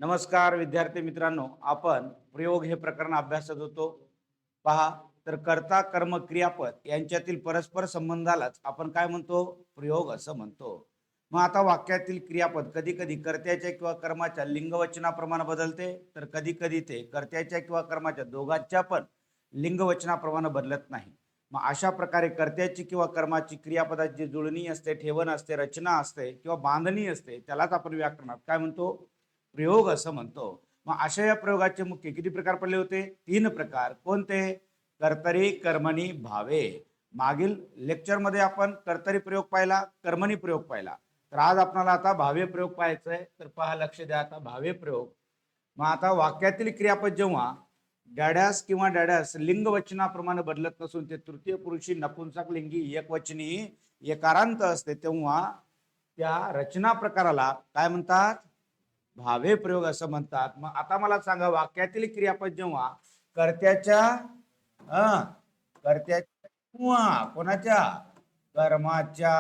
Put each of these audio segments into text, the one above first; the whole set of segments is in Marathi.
नमस्कार विद्यार्थी मित्रांनो, आपण प्रयोग हे प्रकरण अभ्यासत होतो. पहा, तर कर्ता कर्म क्रियापद यांच्यातील परस्पर संबंधालाच आपण काय म्हणतो? प्रयोग असं म्हणतो. मग आता वाक्यातील क्रियापद कधी कधी कर्त्याच्या किंवा कर्माच्या लिंगवचनाप्रमाणे बदलते, तर कधी कधी ते कर्त्याच्या किंवा कर्माच्या दोघांच्या पण लिंगवचनाप्रमाणे बदलत नाही. मग अशा प्रकारे कर्त्याची किंवा कर्माची क्रियापदाची जी जुळणी असते, ठेवण असते, रचना असते किंवा बांधणी असते, त्यालाच आपण व्याकरणात काय म्हणतो? प्रयोग असं म्हणतो. मग अशा या प्रयोगाचे मुख्य किती प्रकार पडले होते? 3 प्रकार. कोणते? कर्तरी, कर्मणी, भावे. मागील लेक्चरमध्ये आपण कर्तरी प्रयोग पाहिला, कर्मणी प्रयोग पाहिला. तर आज आपल्याला आता भावे प्रयोग पाहायचा आहे. तर पहा, लक्ष द्या आता भावे प्रयोग. मग आता वाक्यातील क्रियापद जेव्हा डॅडॅस किंवा डॅडॅस लिंग वचनाप्रमाणे बदलत नसून ते तृतीय पुरुषी नपुंसक लिंगी एकवचनी एकारांत असते, तेव्हा त्या रचना प्रकाराला काय म्हणतात? भावे प्रयोग असं म्हणतात. मग आता मला सांगा, वाक्यातील क्रियापद जेव्हा कर्त्याच्या कर्त्याच्या किंवा कोणाच्या कर्माच्या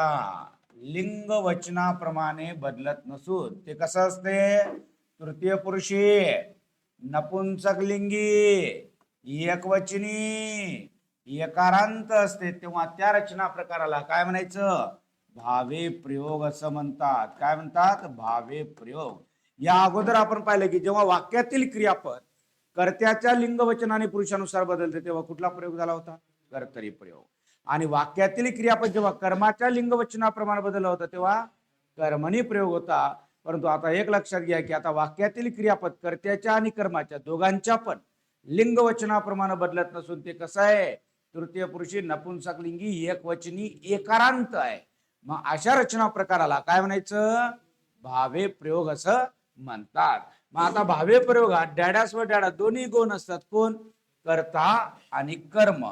लिंग वचनाप्रमाणे बदलत नसून ते कसं असते? तृतीय पुरुषी नपुंसक लिंगी एकवचनी एकारांत असते, तेव्हा त्या रचना प्रकाराला काय म्हणायचं? भावे प्रयोग असं म्हणतात. काय म्हणतात? भावे प्रयोग. या अगोदर आपण पाहिलं की जेव्हा वाक्यातील क्रियापद कर्त्याच्या लिंगवचनाने पुरुषानुसार बदलते, तेव्हा कुठला प्रयोग झाला होता? कर्तरी प्रयोग. आणि वाक्यातील क्रियापद जेव्हा कर्माच्या लिंगवचनाप्रमाणे बदलला होता, तेव्हा कर्मणी प्रयोग होता. परंतु आता एक लक्षात घ्या की आता वाक्यातील क्रियापद कर्त्याच्या आणि कर्माच्या दोघांच्या पण लिंगवचनाप्रमाणे बदलत नसून ते कसं आहे? तृतीय पुरुषी नपुंसक लिंगी एकवचनी एकारांत आहे. मग अशा रचना प्रकाराला काय म्हणायचं? भावे प्रयोग असं म्हणतात. मग आता भावे प्रयोगात डॅडास व डॅडा दोन्ही गुण असतात. कोण? कर्ता आणि कर्म.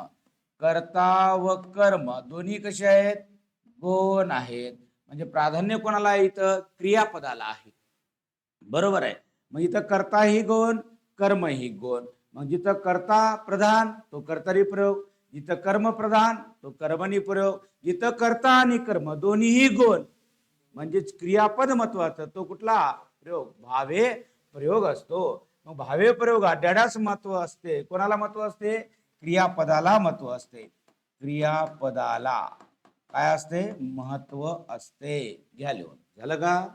कर्ता व कर्म दोन्ही कसे आहेत? गुण आहेत. म्हणजे प्राधान्य कोणाला आहे? इथं क्रियापदाला आहे. बरोबर आहे. मग इथं कर्ता ही गुण, कर्म ही गुण. मग जिथं कर्ता प्रधान तो कर्तरी प्रयोग, जिथं कर्म प्रधान तो कर्मणी प्रयोग. जिथं कर्ता आणि कर्म दोन्हीही गुण म्हणजेच क्रियापद महत्वाचं, तो कुठला प्रयोग? भावे प्रयोग असतो. मग भावे प्रयोगात डॅडास महत्व असते. कोणाला महत्व असते? क्रियापदाला महत्व असते. क्रियापदाला काय असते? महत्व असते. घ्या लिहून. झालं का?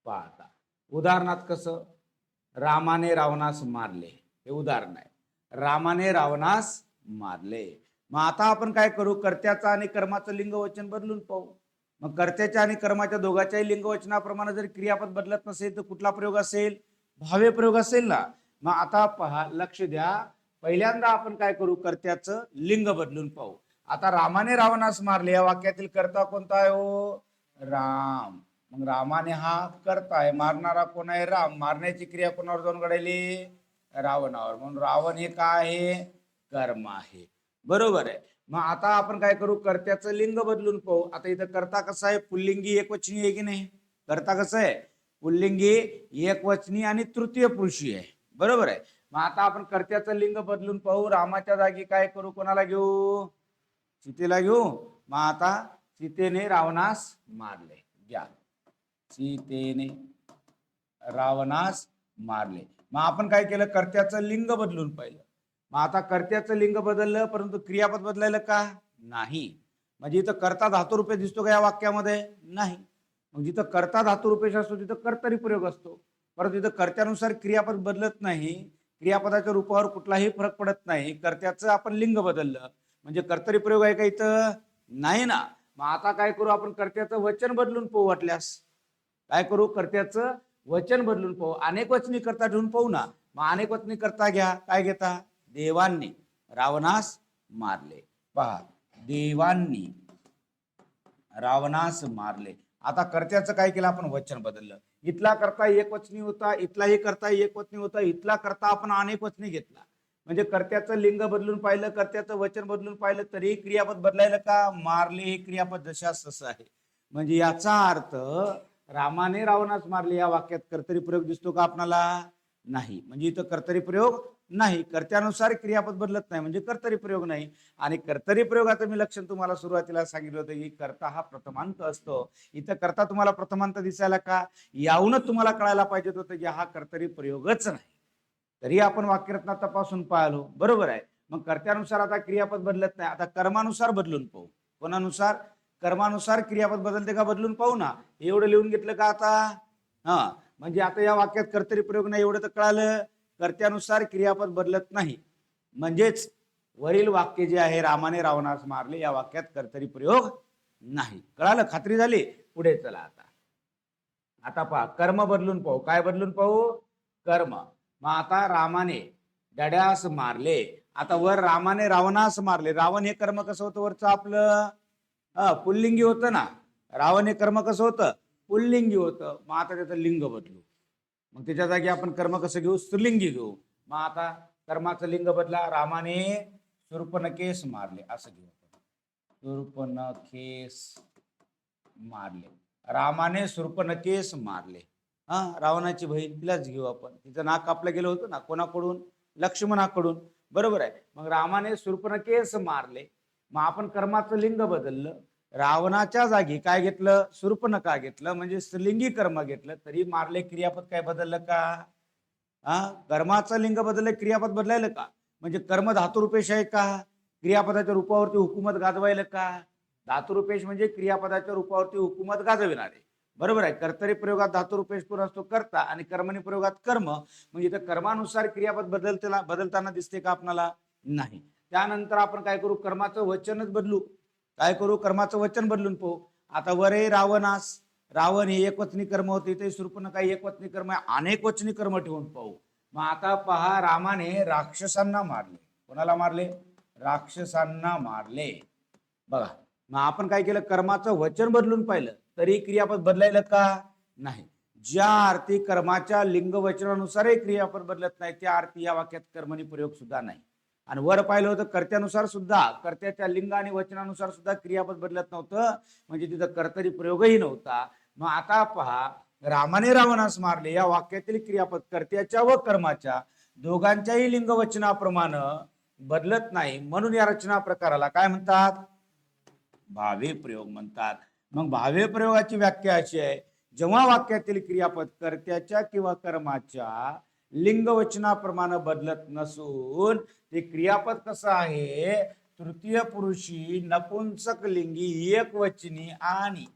पाहता उदाहरणात कसं? रामाने रावणास मारले, हे उदाहरण आहे. रामाने रावणास मारले. मग आता आपण काय करू? कर्त्याचा आणि कर्माचं लिंगवचन बदलून पाहू. मग कर्त्याच्या आणि कर्माच्या दोघांच्याही लिंगवचनाप्रमाणे जर क्रियापद बदलत नसेल तर कुठला प्रयोग असेल? भावे प्रयोग असेल ना. मग आता पहा, लक्ष द्या. पहिल्यांदा आपण काय करू? कर्त्याचं लिंग बदलून पाहू. आता रामाने रावणास मारले या वाक्यातील कर्ता कोणता आहे हो? राम. मग रामाने हा कर्ता आहे, मारणारा कोण आहे? राम. मारण्याची क्रिया कोणावर जाऊन घडायली? रावणावर. म्हणून रावण हे काय आहे? कर्म आहे. बरोबर आहे. मग आता आपण काय करू? कर्त्याचं लिंग बदलून पाहू. आता इथं कर्ता कसं आहे? पुल्लिंगी एकवचनी आहे की नाही? कर्ता कसं आहे? पुल्लिंगी एकवचनी आणि तृतीय पुरुषी आहे. बरोबर आहे. मग आता आपण कर्त्याचं लिंग बदलून पाहू. रामाच्या जागी काय करू? कोणाला घेऊ? सीतेला घेऊ. मग आता सीतेने रावणास मारले. घ्या, सीतेने रावणास मारले. मग आपण काय केलं? कर्त्याचं लिंग बदलून पाहिलं. मग आता कर्त्याचं लिंग बदललं, परंतु क्रियापद बदलायला का नाही? म्हणजे इथं कर्ता धातुरूपे दिसतो का या वाक्यामध्ये? नाही. मग जिथं कर्ता धातुरूपेश असतो तिथं कर्तरी प्रयोग असतो. परंतु इथं कर्त्यानुसार क्रियापद बदलत नाही. क्रियापदाच्या रूपावर कुठलाही फरक पडत नाही. कर्त्याचं आपण लिंग बदललं म्हणजे कर्तरी प्रयोग आहे का इथं? नाही ना. मग आता काय करू? आपण कर्त्याचं वचन बदलून पाहू. वाटल्यास काय करू? कर्त्याचं वचन बदलून पाहू. अनेक वचनी कर्ता ठेवून पाहू ना. मग अनेक वचनी कर्ता घ्या. काय घेता? देवांनी रावणास मारले. पहा, देवांनी रावणास मारले. आता कर्त्याचं काय केलं? आपण वचन बदललं. इथला कर्ता एक वचनी होता, इथलाही कर्ता एक वचनी होता, इथला कर्ता आपण अनेक वचनी घेतला. म्हणजे कर्त्याचं लिंग बदलून पाहिलं, कर्त्याचं वचन बदलून पाहिलं, तरी क्रियापद बदलायला का? मारले हे क्रियापद जशास तसं आहे. म्हणजे याचा अर्थ रामाने रावणास मारले या वाक्यात कर्तरी प्रयोग दिसतो का आपणाला? नाही. म्हणजे इथं कर्तरी प्रयोग नाही. कर्त्यानुसार क्रियापद बदलत नाही म्हणजे कर्तरी प्रयोग नाही. आणि कर्तरी प्रयोगाचं मी लक्षण तुम्हाला सुरुवातीला सांगितलं होतं की कर्ता हा प्रथमांत असतो. इथं कर्ता तुम्हाला प्रथमांत दिसायला का? याहूनच तुम्हाला कळायला पाहिजे होतं की हा कर्तरी प्रयोगच नाही. तरी आपण वाक्यरचना तपासून पाहिलो, बरोबर आहे. मग कर्त्यानुसार आता क्रियापद बदलत नाही. आता कर्मानुसार बदलून पाहू. कोणानुसार? कर्मानुसार क्रियापद बदलते का बदलून पाहू ना. एवढं लिहून घेतलं का आता? हा, म्हणजे आता या वाक्यात कर्तरी प्रयोग नाही एवढं तर कळालं. कर्त्यानुसार क्रियापद बदलत नाही म्हणजेच वरील वाक्य जे आहे रामाने रावणास मारले या वाक्यात कर्तरी प्रयोग नाही. कळालं? खात्री झाली? पुढे चला आता. आता पहा कर्म बदलून पाहू. काय बदलून पाहू? कर्म. मग आता रामाने डड्यास मारले. आता वर रामाने रावणास मारले. रावण हे कर्म कसं होतं वरचं आपलं? पुल्लिंगी होतं ना. रावण हे कर्म कसं होतं? पुल्लिंगी होतं. मग आता त्याचं लिंग बदलू. मग त्याच्या जागी आपण कर्म कसं घेऊ? स्त्रीलिंगी घेऊ. मग आता कर्माचं लिंग बदला. रामाने शूर्पणखेस मारले असं घेऊ. शूर्पणखेस मारले. रामाने शूर्पणखेस मारले. रावणाची बहीण तिलाच घेऊ आपण. तिचं नाक कापलं गेलं होतं ना. कोणाकडून? लक्ष्मणाकडून. बरोबर आहे. मग रामाने शूर्पणखेस मारले. मग आपण कर्माचं लिंग बदललं. रावणाच्या जागी काय घेतलं? शूर्पणखा घेतलं म्हणजे स्त्रीलिंगी कर्म घेतलं. तरी मारले क्रियापद काय बदललं का? कर्माचं लिंग बदललं क्रियापद बदलायला का? म्हणजे कर्म धातुरूपेश आहे का? क्रियापदाच्या रूपावरती हुकूमत गाजवायला का? धातुरूपेश म्हणजे क्रियापदाच्या रूपावरती हुकूमत गाजविणारे. बरोबर आहे. कर्तरी प्रयोगात धातुरूपेश कोण असतो? कर्ता. आणि कर्मणी प्रयोगात कर्म. मग इथं कर्मानुसार क्रियापद बदलताना दिसते का आपल्याला? नाही. त्यानंतर आपण काय करू? कर्माचं वचनच बदलू. काय करू? कर्माचं वचन बदलून पाहू. आता वरे रावणास. रावण हे एकवचनी कर्म होते. इथे शूर्पणखा एकवचनी कर्म आहे. अनेक वचनी कर्म ठेवून पाहू. मग आता पहा रामाने राक्षसांना मारले. कोणाला मारले? राक्षसांना मारले. बघा. मग आपण काय केलं? कर्माचं वचन बदलून पाहिलं तरी क्रियापद बदलायला का? नाही. ज्या अर्थी कर्माच्या लिंग वचनानुसारही क्रियापद बदलत नाही त्या अर्थी या वाक्यात कर्मणी प्रयोग सुद्धा नाही. आणि वर पाहिलं होतं कर्त्यानुसार सुद्धा, कर्त्याच्या लिंग आणि वचनानुसार सुद्धा क्रियापद बदलत नव्हतं म्हणजे तिथं कर्तरी प्रयोगही नव्हता. मग आता पहा रामाने रावणास मारले या वाक्यातील क्रियापद कर्त्याच्या व कर्माच्या दोघांच्याही लिंग वचनाप्रमाणे बदलत नाही म्हणून या रचना प्रकाराला काय म्हणतात? भावे प्रयोग म्हणतात. मग भावे प्रयोगाची व्याख्या अशी आहे, जेव्हा वाक्यातील क्रियापद कर्त्याच्या किंवा कर्माच्या लिंग वचनाप्रमाणे बदलत नसून ते क्रियापद कसं आहे? तृतीय पुरुषी नपुंसक लिंगी एकवचनी आणि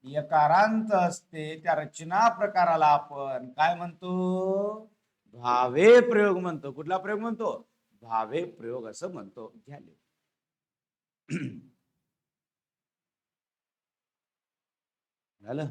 यकारांत असते त्या रचना प्रकाराला आपण काय म्हणतो? भावे प्रयोग म्हणतो. कुठला प्रयोग म्हणतो? भावे प्रयोग असं म्हणतो. झालं.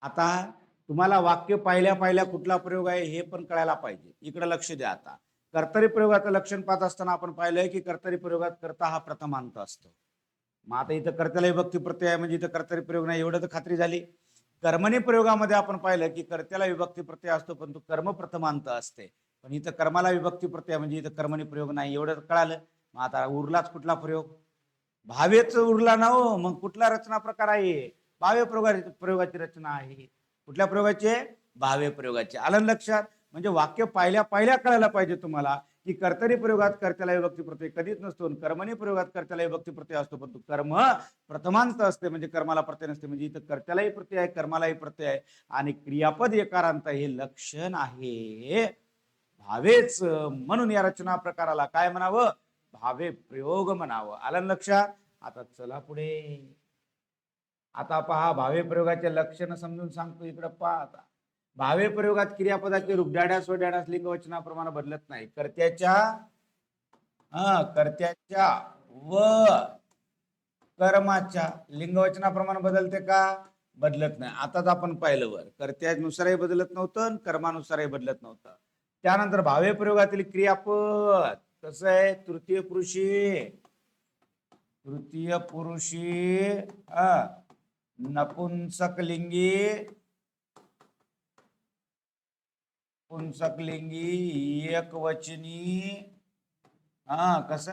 आता तुम्हाला वाक्य पाहिल्या कुठला प्रयोग आहे हे पण कळायला पाहिजे. इकडे लक्ष द्या. आता कर्तरी प्रयोगाचं लक्षण पाहत असताना आपण पाहिलंय की कर्तरी प्रयोगात कर्ता हा प्रथमांत असतो. मग आता इथं कर्त्याला विभक्ती प्रत्यय आहे म्हणजे इथं कर्तरी प्रयोग नाही एवढं तर खात्री झाली. कर्मणी प्रयोगामध्ये आपण पाहिलं की कर्त्याला विभक्ती प्रत्यय असतो पण तो कर्म प्रथमांत असते. पण इथं कर्माला विभक्ती प्रत्यय म्हणजे इथं कर्मणी प्रयोग नाही एवढं कळालं. मग आता उरलाच कुठला प्रयोग? भावेच उरला ना हो. मग कुठला रचना प्रकार आहे? भावे प्रयोगाची रचना आहे. कुठल्या प्रयोगाचे? भावे प्रयोगाचे. आलं लक्षात? म्हणजे वाक्य पाहिल्या कळायला पाहिजे तुम्हाला की कर्तरी प्रयोगात कर्त्याला विभक्ती प्रत्यय कधीच नसतो. कर्मणी प्रयोगात कर्त्याला विभक्ती प्रत्यय असतो पण तो कर्म प्रथमांत असते म्हणजे कर्माला प्रत्यय नसते. म्हणजे इथं कर्त्यालाही प्रत्यय आहे कर्मालाही प्रत्यय आहे आणि क्रियापद एकारांत हे लक्षण आहे भावेच. म्हणून या रचना प्रकाराला काय म्हणावं? भावे प्रयोग म्हणावं. आलं लक्षात? आता चला पुढे. आता पहा भावे प्रयोगाचे लक्षण समजून सांगतो. इकडे पहा. आता भावे प्रयोगात क्रियापदाचे रूप डॅडॅस व डॅडॅस लिंग वचनाप्रमाणे बदलत नाही. कर्त्याच्या व कर्माच्या लिंग वचनाप्रमाणे बदलते का? बदलत नाही. आताच आपण पाहिलं वर कर्त्यानुसारही बदलत नव्हतं तृतीय बदलत नव्हतं. त्यानंतर भावे प्रयोगातील क्रियापद कसं आहे? तृतीय पुरुषी नपुंसक लिंगी एकवचनी कसं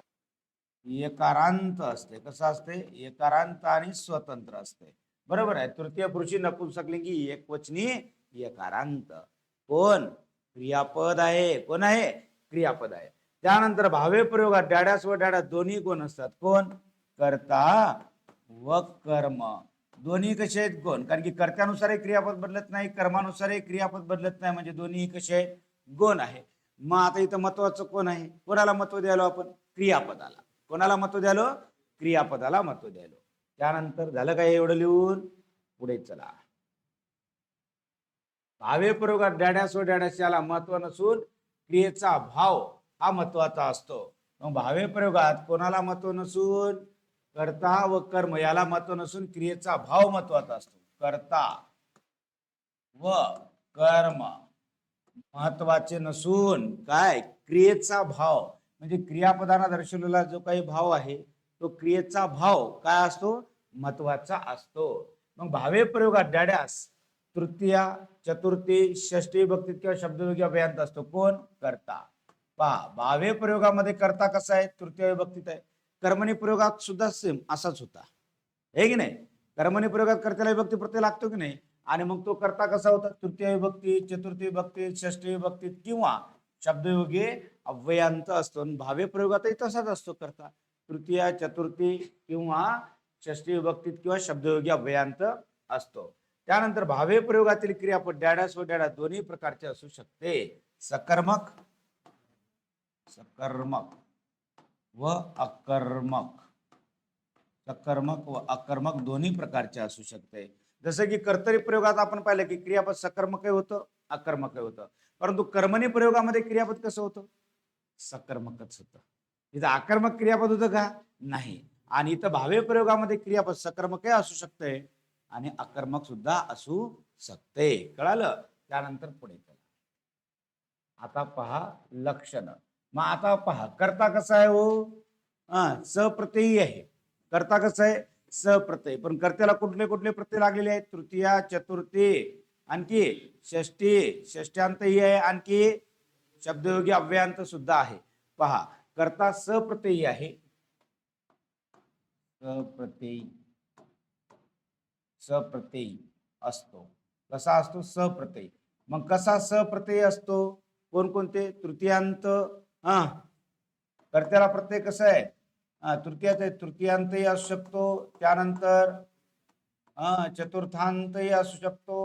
एकारांत असते. कसं असते? एकारांत आणि स्वतंत्र असते. बरोबर आहे. तृतीय पुरुषी नपुंसकलिंगी एकवचनी एकारांत. कोण? क्रियापद आहे. कोण आहे? क्रियापद आहे. त्यानंतर भावे प्रयोगात डॅड्यास व डॅड्यास दोन्ही कोण असतात? कोण? कर्ता व कर्म. दोन्ही कसे आहेत? कोण? कारण की कर्त्यानुसारही क्रियापद बदलत नाही, कर्मानुसारही क्रियापद बदलत नाही, म्हणजे दोन्ही कसे आहेत? गुण आहे. मग आता इथं महत्वाचं कोण आहे? कोणाला महत्व द्यायलो आपण? क्रियापदाला. कोणाला महत्व द्यालो? क्रियापदाला महत्व द्यायलो. त्यानंतर झालं काय एवढं लिहून? पुढे चला. भावे प्रयोगात डॅड्यास व डॅड्यास याला महत्व नसून क्रियेचा भाव हा महत्वाचा असतो. मग भावे प्रयोगात कोणाला महत्व नसून? कर्ता व कर्म याला महत्व नसून क्रियेचा भाव महत्वाचा असतो. कर्ता व कर्म महत्वाचे नसून काय? क्रियेचा भाव, म्हणजे क्रियापदांना दर्शवलेला जो काही भाव आहे तो क्रियेचा भाव काय असतो? महत्वाचा असतो. मग भावे प्रयोगात डॅड्यास तृतीया, चतुर्थी, षष्टी विभक्तीत किंवा शब्दयोगी अव्ययांत असतो. कोण? कर्ता. पहा, भावे प्रयोगामध्ये कर्ता कसा आहे? तृतीय विभक्तीत आहे. कर्मणी प्रयोगात सुद्धा सेम असाच होता, हे की नाही? कर्मणी प्रयोगात कर्त्याला विभक्ती प्रत्यय लागतो की नाही? आणि मग तो कर्ता कसा होता? तृतीय विभक्ती, चतुर्थी विभक्ती, षष्टी विभक्तीत किंवा शब्दयोगी अव्ययांत असतो. भावे प्रयोगातही तसाच असतो कर्ता. तृतीय, चतुर्थी किंवा षष्टी विभक्तीत किंवा शब्दयोगी अव्ययांत असतो. त्यानंतर भावे प्रयोगातील क्रियापद डॅड्यास व डॅड्यास दोन्ही प्रकारचे असू शकते. सकर्मक, सकर्मक व अकर्मक. सकर्मक व अकर्मक दोन्ही प्रकारचे असू शकते. जसं की कर्तरी प्रयोगात आपण पाहिलं की क्रियापद सकर्मक होतं, अकर्मक होतं. परंतु कर्मणी प्रयोगामध्ये क्रियापद कसं होतं? सकर्मकच होतं. इथं आकर्मक क्रियापद होतं का? नाही. आणि इथं भावे प्रयोगामध्ये क्रियापद सकर्मक असू शकते आणि अकर्मक सुद्धा असू शकते. कळालं? त्यानंतर पुढे चला. आता पहा लक्षण. मग आता पहा कर्ता कसा आहे? हो, सप्रत्ययी आहे. कर्ता कसं आहे? सप्रत्यय. पण कर्त्याला कुठले कुठले प्रत्यय लागलेले आहेत? तृतीया, चतुर्थी, आणखी षष्टी, षष्ट्यांतही आहे, आणखी शब्दयोगी अव्ययांत सुद्धा आहे. पहा, कर्ता सप्रत्ययी आहे. सप्रत्ययी, सप्रत्ययी असतो. कसा असतो? सप्रत्ययी. मग कसा सप्रत्ययी असतो? कोणकोणते? तृतीयांत, कर्त्याला प्रत्यय कसं आहे? तृतीयात, तृतीयांतही असू शकतो. त्यानंतर चतुर्थांतही असू शकतो.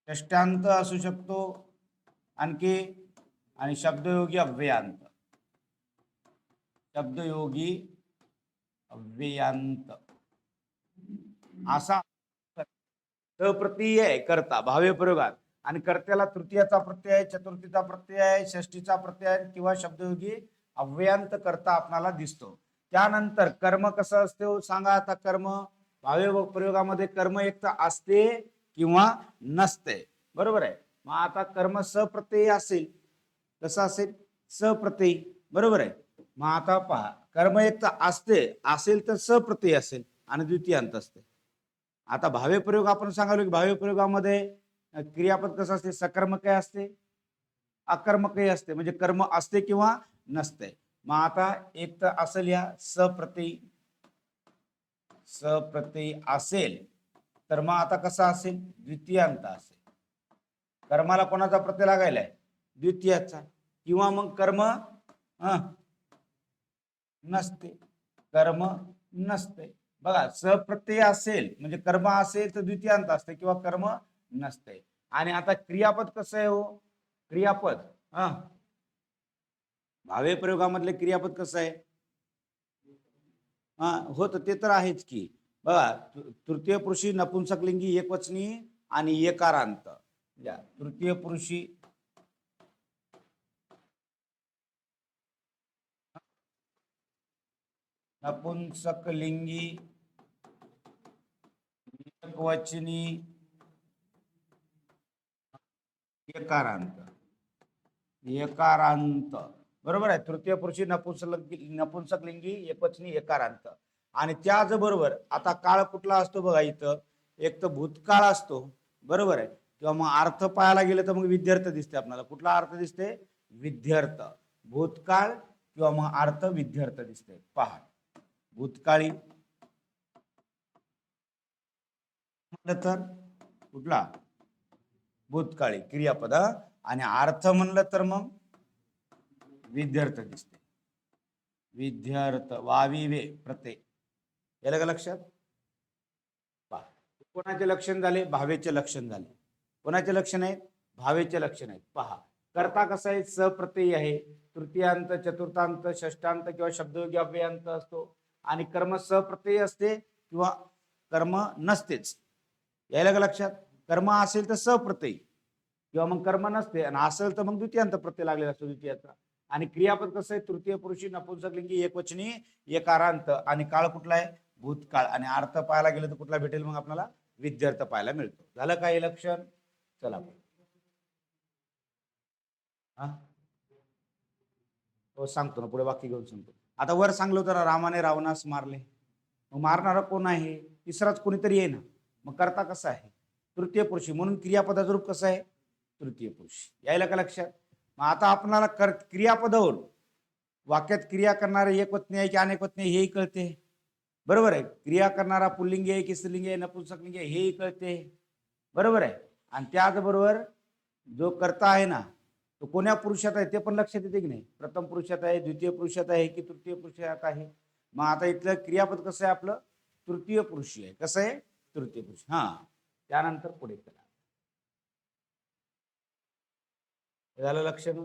षष्ट्यांत असू शकतो आणखी, आणि शब्दयोगी अव्ययांत. शब्दयोगी अव्ययांत असा सप्रत्ययी आहे कर्ता भावे प्रयोगात. आणि कर्त्याला तृतीयाचा प्रत्यय आहे, चतुर्थीचा प्रत्यय आहे, षष्टीचा प्रत्यय आहे किंवा शब्दयोगी अव्ययांत कर्ता आपल्याला दिसतो. त्यानंतर कर्म कसं असते सांगा आता? कर्म भावे प्रयोगामध्ये कर्म एक तर असते किंवा नसते. बरोबर आहे. मग आता कर्म सप्रत्ययी असेल. कसं असेल? सप्रत्ययी. बरोबर आहे. मग आता पहा, कर्म एक तर असते, असेल तर सप्रत्ययी असेल आणि द्वितीयांत असते. आता भावे प्रयोग आपण सांगालो की भावे प्रयोगामध्ये क्रियापद कसं असते? सकर्मक असते, अकर्मकही असते, म्हणजे कर्म असते किंवा नसते. मग आता एक तर असेल या सप्रत्ययी, सप्रत्ययी असेल तर मग आता कसं असेल? द्वितीयांत असेल. कर्माला कोणाचा प्रत्यय लागायलाय? द्वितीयाचा. किंवा मग कर्म नसते, कर्म नसते. बघा, सप्रत्यय असेल म्हणजे कर्म असेल तर द्वितीयांत असते किंवा कर्म नसते. आणि आता क्रियापद कसं आहे हो? क्रियापद भावे प्रयोगामधले क्रियापद कसं आहे? हो, तर ते तर आहेच की. बघा, तृतीय पुरुषी नपुंसकलिंगी एकवचनी आणि एकारांत. तृतीय पुरुषी नपुंसकलिंगी एकवचनी एकारांत, एकारांत. बरोबर आहे. तृतीय पुरुषी नपुंसकलिंगी एकवचनी एकारांत. आणि त्याचबरोबर आता काळ कुठला असतो बघा इथं? एक तर भूतकाळ असतो. बरोबर आहे. किंवा मग अर्थ पाहायला गेलं तर मग विद्यार्थ दिसते आपल्याला. कुठला अर्थ दिसते? विध्यर्थ, भूतकाळ किंवा मग अर्थ विध्यर्थ दिसते पहा. भूतकाळी म्हटलं तर कुठला भूतकाळी क्रियापद आणि अर्थ म्हणलं तर मग विध्यर्थ दिसते. विध्यर्थ वाविवे प्रत्यय याला का लक्षात पहा. कोणाचे लक्षण झाले? भावेचे लक्षण झाले. कोणाचे लक्षण आहेत? भावेचे लक्षण आहेत. पहा कर्ता कसा आहे? सप्रत्ययी आहे. तृतीयांत, चतुर्थांत, षष्टांत किंवा शब्दयोगी अव्ययांत असतो आणि कर्म सप्रत्ययी असते किंवा कर्म नसतेच. यायला का लक्षात? कर्म असेल तर सप्रत्ययी किंवा मग कर्म नसते आणि असेल तर मग द्वितीयांत प्रत्यय लागलेला असतो द्वितीयाचा. आणि क्रियापद कसं आहे? तृतीय पुरुषी नपुंसकलिंगी एकवचनी एकारांत आणि काळ कुठला आहे? भूतकाळ. आणि अर्थ पाहायला गेलं तर कुठला भेटेल मग आपल्याला? विध्यर्थ पाहायला मिळतो. झालं काय लक्षण? चला हो सांगतो ना, पुढे वाक्य घेऊन सांगतो. आता वर सांगलं होतं ना, रामाने रावणास मारले. मग मारणारा कोण आहे? तिसराच कोणीतरी आहे ना. मग कर्ता कसा आहे? तृतीय पुरुषी. म्हणून क्रियापदाचं रूप कसं आहे? तृतीय पुरुषी. यायला का लक्षात? मग आता आपल्याला क्रियापदावरून वाक्यात क्रिया करणारे एकवचनी आहे की अनेकवचनी हेही कळते. बरोबर आहे. क्रिया करणारा पुल्लिंगी आहे की स्त्रीलिंगी आहे, नपुंसकलिंगी आहे हेही कळते. बरोबर आहे. आणि त्याचबरोबर जो कर्ता आहे ना तो कोण्या पुरुषात आहे ते पण लक्षात येते की नाही? प्रथम पुरुषात आहे, द्वितीय पुरुषात आहे की तृतीय पुरुषात आहे? मग आता इथलं क्रियापद कसं आहे आपलं? तृतीय पुरुषी आहे. कसं आहे? तृतीय पुरुष. हा त्यानंतर पुढे चला. झालं लक्षण?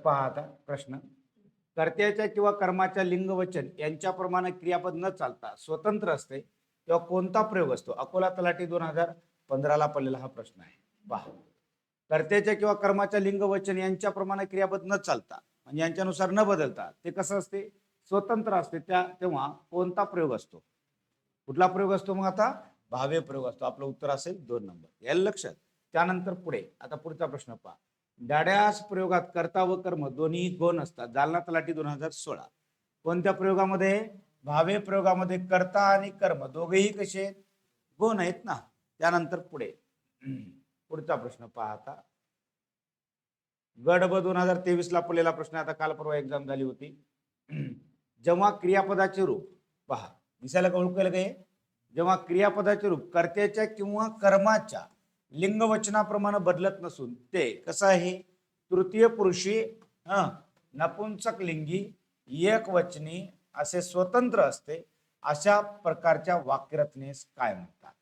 पहा आता प्रश्न. कर्त्याच्या किंवा कर्माच्या लिंग वचन यांच्याप्रमाणे क्रियापद न चालता स्वतंत्र असते तेव्हा कोणता प्रयोग असतो? अकोला तलाठी 2015 ला पडलेला हा प्रश्न आहे. पहा कर्त्याच्या किंवा कर्माच्या लिंग वचन यांच्याप्रमाणे क्रियापद न चालता म्हणजे यांच्यानुसार न बदलता ते कसं असते? स्वतंत्र असते. तेव्हा कोणता प्रयोग असतो? कुठला प्रयोग असतो? मग आता भावे प्रयोग असतो. आपलं उत्तर असेल 2 नंबर. याला लक्षात. त्यानंतर पुढे आता पुढचा प्रश्न पहा. डाड्यास प्रयोगात कर्ता व कर्म दोन्ही गौण असतात. जालना तलाठी 2016. कोणत्या प्रयोगामध्ये? भावे प्रयोगामध्ये कर्ता आणि कर्म दोघेही कसे गौण आहेत ना. त्यानंतर पुढे पुढचा प्रश्न पहा. आता गड ब 2023 ला पडलेला प्रश्न. आता काल परवा एक्झाम झाली होती. जेव्हा क्रियापदाचे रूप पहा दिसायला का ओळखायला काय? जेव्हा क्रियापदाचे रूप कर्त्याच्या किंवा कर्माच्या लिंग वचनाप्रमाणे बदलत नसून ते कसं आहे? तृतीय पुरुषी, नपुंसक लिंगी, एकवचनी असे स्वतंत्र असते. अशा प्रकारच्या वाक्यरचनेस काय म्हणतात?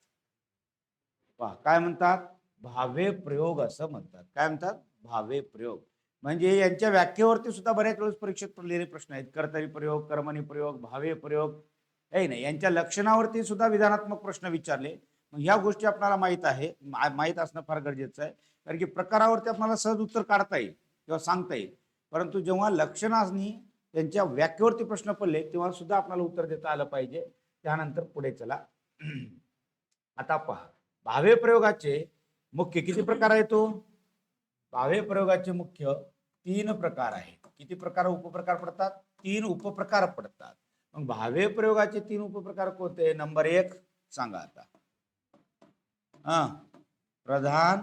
पहा काय म्हणतात? भावे प्रयोग असं म्हणतात. काय म्हणतात? भावे प्रयोग. म्हणजे यांच्या व्याख्येवरती सुद्धा बऱ्याच वेळेस परीक्षेत पडलेले प्रश्न आहेत. कर्तरी प्रयोग, कर्मणी प्रयोग, भावे प्रयोग आहे नाही. यांच्या लक्षणावरती सुद्धा विधानात्मक प्रश्न विचारले. मग ह्या गोष्टी आपल्याला माहित आहे, माहित असणं फार गरजेचं आहे. कारण की प्रकारावरती आपल्याला सहज उत्तर काढता येईल किंवा सांगता येईल. परंतु जेव्हा लक्षणांनी त्यांच्या व्याख्येवरती प्रश्न पडले तेव्हा सुद्धा आपल्याला उत्तर देता आलं पाहिजे. त्यानंतर पुढे चला. आता पहा भावे प्रयोगाचे मुख्य किती प्रकार आहेत? भावे प्रयोगाचे मुख्य 3 प्रकार आहेत. किती प्रकार उपप्रकार पडतात? 3 उपप्रकार पडतात. मग भावे प्रयोगाचे 3 उपप्रकार कोणते? नंबर 1 सांगा आता. प्रधान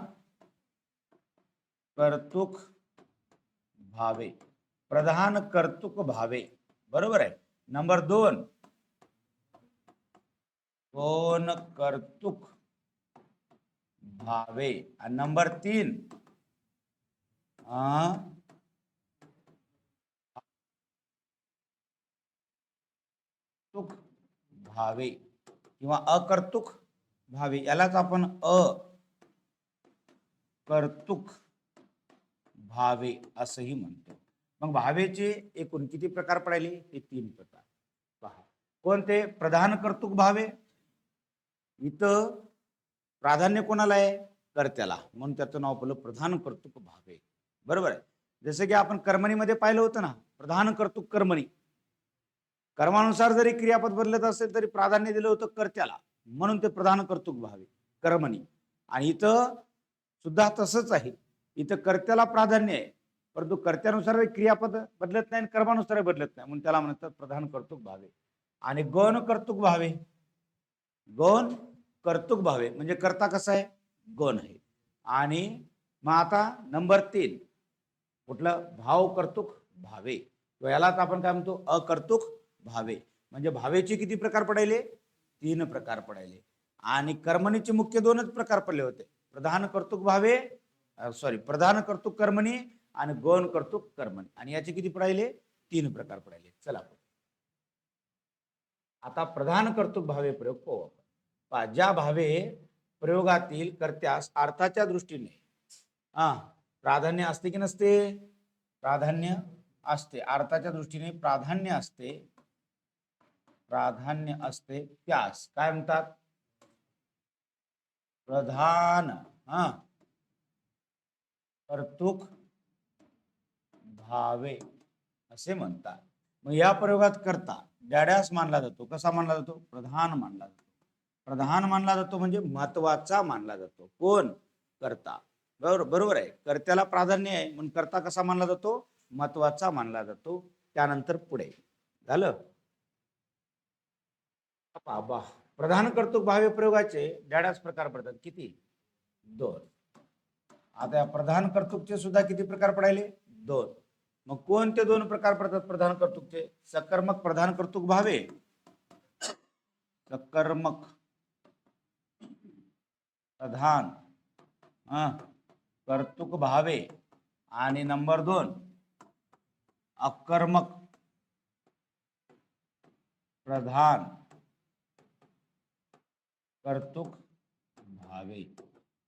कर्तुक भावे. प्रधान कर्तुक भावे बरोबर आहे. नंबर 2 गौण कर्तुक भावे आणि नंबर 3 भावे किंवा अकर्तुक भावे. यालाच आपण अकर्तुक भावे असंही म्हणतो. मग भावेचे एकूण किती प्रकार पडले? हे 3 प्रकार. पहा कोणते? प्रधान कर्तुक भावे. इथं प्राधान्य कोणाला आहे? कर्त्याला. म्हणून त्याचं नाव पडलं प्रधान कर्तुक भावे. बरोबर आहे. जसं की आपण कर्मणीमध्ये पाहिलं होतं ना, प्रधान कर्तुक कर्मणी. कर्मानुसार जरी क्रियापद बदलत असेल तरी प्राधान्य दिलं होतं कर्त्याला, म्हणून ते प्रधान कर्तुक भावे कर्मणी. आणि इथं सुद्धा तसंच आहे. इथं कर्त्याला प्राधान्य आहे परंतु कर्त्यानुसार क्रियापद बदलत नाही, कर्मानुसार बदलत नाही, म्हणून त्याला म्हणतात प्रधान कर्तुक भावे. आणि गौण कर्तृक भावे. गौण कर्तृक भावे म्हणजे कर्ता कसा आहे, गौण आहे. आणि मग आता नंबर 3 कुठलं, भाव कर्तृक भावे. यालाच आपण काय म्हणतो, अकर्तृक भावे. म्हणजे भावेचे किती प्रकार पडायले, 3 प्रकार पडायले. आणि कर्मणीचे मुख्य 2च प्रकार पडले होते, प्रधान कर्तृक भावे, प्रधान कर्तृक कर्मणी आणि गौण कर्तृक कर्मणी. आणि याचे किती पडायले, 3 प्रकार पडायले. चला आता प्रधान कर्तृक भावे प्रयोग पाहू आपण. ज्या भावे प्रयोगातील कर्त्यास अर्थाच्या दृष्टीने प्राधान्य असते की नसते, प्राधान्य असते. अर्थाच्या दृष्टीने प्राधान्य असते, प्राधान्य असते, त्यास काय म्हणतात, प्रधान कर्तृक भावे असे म्हणतात. मग या प्रयोगात कर्ता डॅड्यास मानला जातो. कसा मानला जातो, प्रधान मानला जातो. प्रधान मानला जातो म्हणजे महत्वाचा मानला जातो. कोण, कर्ता. बरोबर आहे, कर्त्याला प्राधान्य आहे म्हणून कर्ता कसा मानला जातो, महत्वाचा मानला जातो. त्यानंतर पुढे झालं. प्रधान कर्तृक भावे प्रयोगाचे डॅड्यास प्रकार पडतात किती, 2. आता प्रधान कर्तृकचे सुद्धा किती प्रकार पडायले, 2. मग कोणते 2 प्रकार पडतात प्रधान कर्तृकचे, सकर्मक प्रधान कर्तृक भावे, सकर्मक प्रधान कर्तृक भावे. आणि नंबर 2 अकर्मक प्रधान कर्तृक भावे.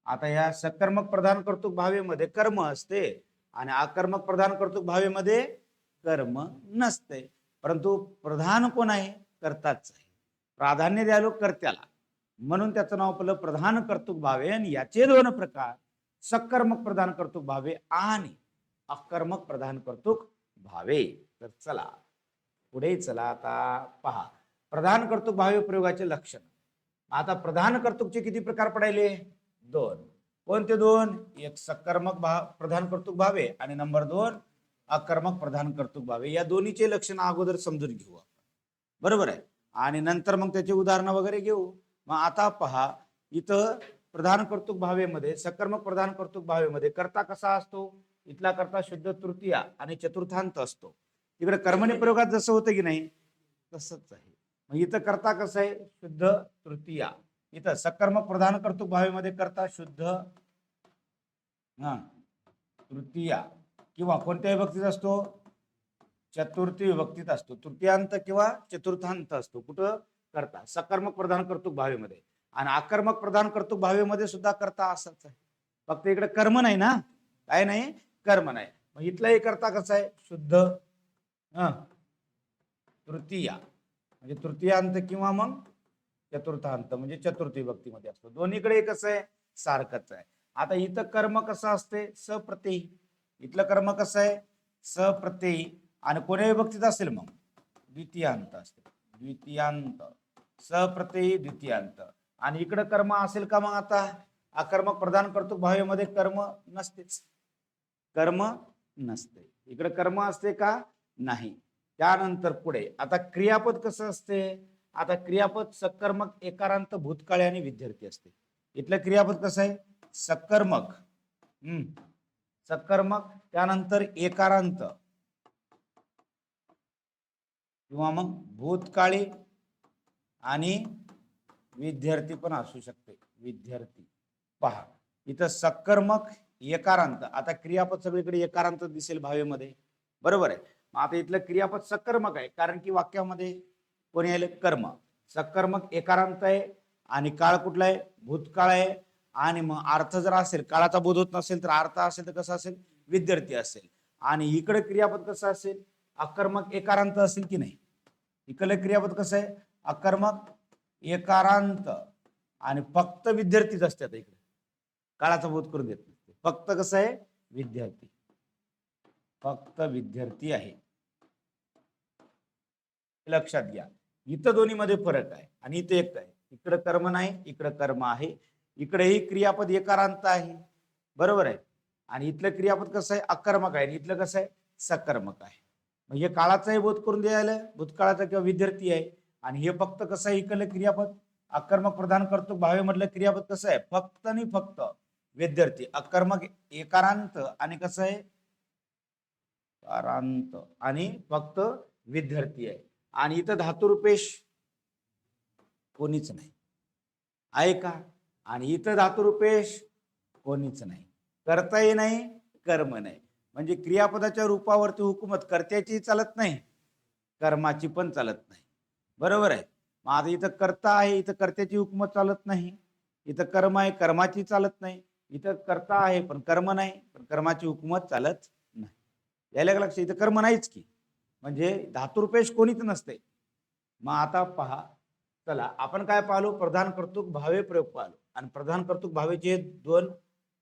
आता या सकर्मक प्रधान कर्तृक भावेमध्ये कर्म असते आणि अकर्मक प्रधान कर्तृक भावेमध्ये कर्म नसते. परंतु प्रधान कोण आहे, कर्ताच आहे. प्राधान्य द्यालो कर्त्याला म्हणून त्याचं नाव आपलं प्रधान कर्तृक भावे. आणि याचे 2 प्रकार, सकर्मक प्रधान कर्तृक भावे आणि अकर्मक प्रधान कर्तृक भावे. तर चला पुढे चला. आता पहा प्रधान कर्तृक भावे प्रयोगाचे लक्षण. आता प्रधान कर्तृकचे किती प्रकार पडायले, 2. कोणते 2, एक सकर्मक प्रधान कर्तृक भावे आणि नंबर 2 अकर्मक प्रधान कर्तृक भावे. या दोन्हीचे लक्षण अगोदर समजून घेऊ आपण, बरोबर आहे. आणि नंतर मग त्याचे उदाहरणं वगैरे घेऊ. मग आता पहा इथं प्रधान कर्तृक भावेमध्ये, सकर्मक प्रधान कर्तृक भावेमध्ये कर्ता कसा असतो, इथला कर्ता शुद्ध तृतीय आणि चतुर्थांत असतो. तिकडे कर्मणी प्रयोगात जसं होतं की नाही तसंच आहे. मग इथं कर्ता कसं आहे, शुद्ध तृतीय. इथं सकर्मक प्रधान कर्तृक भावेमध्ये कर्ता शुद्ध तृतीय किंवा कोणत्या विभक्तीत असतो, चतुर्थी विभक्तीत असतो. तृतीयांत किंवा चतुर्थांत असतो कुठं, कर्ता सकर्मक प्रधान कर्तृक भावेमध्ये. आणि अकर्मक प्रधान कर्तृक भावेमध्ये सुद्धा कर्ता असाच आहे, फक्त इकडे कर्म नाही ना, काय नाही, कर्म नाही. मग इथलाही कर्ता कसा आहे, शुद्ध तृतीय म्हणजे तृतीयांत किंवा मग चतुर्थांत म्हणजे चतुर्थी विभक्तीमध्ये असतो. दोन्हीकडे कसं आहे, सारखंच आहे. आता इथं कर्म कसं असते, सप्रत्ययी. इथलं कर्म कसं आहे, सप्रत्ययी. आणि कोण्या विभक्तीत असेल मग, द्वितीयांत असते, द्वितीयांत, सप्रत्ययी द्वितीयांत. आणि इकडे कर्म असेल का, मग आता अकर्मक प्रधान कर्तृक भावेमध्ये कर्म नसतेच, कर्म नसते. इकडे कर्म असते का, नाही. त्यानंतर पुढे आता क्रियापद कसं असते. आता क्रियापद सकर्मक एकारांत भूतकाळी आणि विद्यार्थी असते. इथलं क्रियापद कसं आहे, सकर्मक, सकर्मक, त्यानंतर एकारांत किंवा मग भूतकाळी आणि विद्यार्थी पण असू शकते, विद्यार्थी. पहा इथं सकर्मक एकारांत. आता क्रियापद सगळीकडे एकारांत दिसेल भावेमध्ये, बरोबर आहे. आता इथलं क्रियापद सकर्मक आहे कारण की वाक्यामध्ये कोणी आले, कर्म. सकर्मक एकारांत आहे आणि काळ कुठला आहे, भूतकाळ आहे. आणि मग अर्थ जर असेल, काळाचा बोध होत नसेल तर अर्थ असेल तर कसं असेल, विद्यार्थी असेल. आणि इकडे क्रियापद कसं असेल, अकर्मक एकारांत असेल की नाही. इकडे क्रियापद कसं आहे, अकर्मक एकारांत आणि फक्त विद्यार्थीच असतात. इकडे काळाचा बोध करून देत नसते, फक्त कसं आहे, विद्यार्थी, फक्त विद्यार्थी आहे. लक्षात घ्या, इथं दोन्ही मध्ये फरक आहे आणि इथे एक आहे. इकडे कर्म नाही, इकडे कर्म आहे. इकडेही क्रियापद एकारांत आहे, बरोबर आहे. आणि इथलं क्रियापद कसं आहे, अकर्मक आहे. इथलं कसं आहे, सकर्मक आहे. म्हणजे काळाचाही बोध करून द्यायला, भूतकाळाचा किंवा विद्यार्थी आहे. आणि हे फक्त कसं आहे इकडलं क्रियापद अकर्मक प्रधान कर्तृक भावे मधलं क्रियापद कसं आहे फक्त आणि फक्त विद्यार्थी अकर्मक एकारांत आणि कसं आहे कारांत आणि फक्त विद्यार्थी आहे आणि इथं धातुरूपेश कोणीच नाही आहे का आणि इथं धातुरूपेश कोणीच नाही कर्ताही नाही कर्म नाही म्हणजे क्रियापदाच्या रूपावरती हुकूमत कर्त्याची चालत नाही कर्माची पण चालत नाही बरोबर आहे मग आता इथं कर्ता आहे इथं कर्त्याची हुकूमत चालत नाही इथं कर्म आहे कर्माची चालत नाही इथं कर्ता आहे पण कर्म नाही पण कर्माची हुकूमत चालत नाही यायला लक्ष इथं कर्म नाहीच की म्हणजे धातुरूपेश कोणीच नसते मग आता पहा चला आपण काय पाहलो प्रधान कर्तृक भावे प्रयोग पाहलो आणि प्रधान कर्तृक भावेचे दोन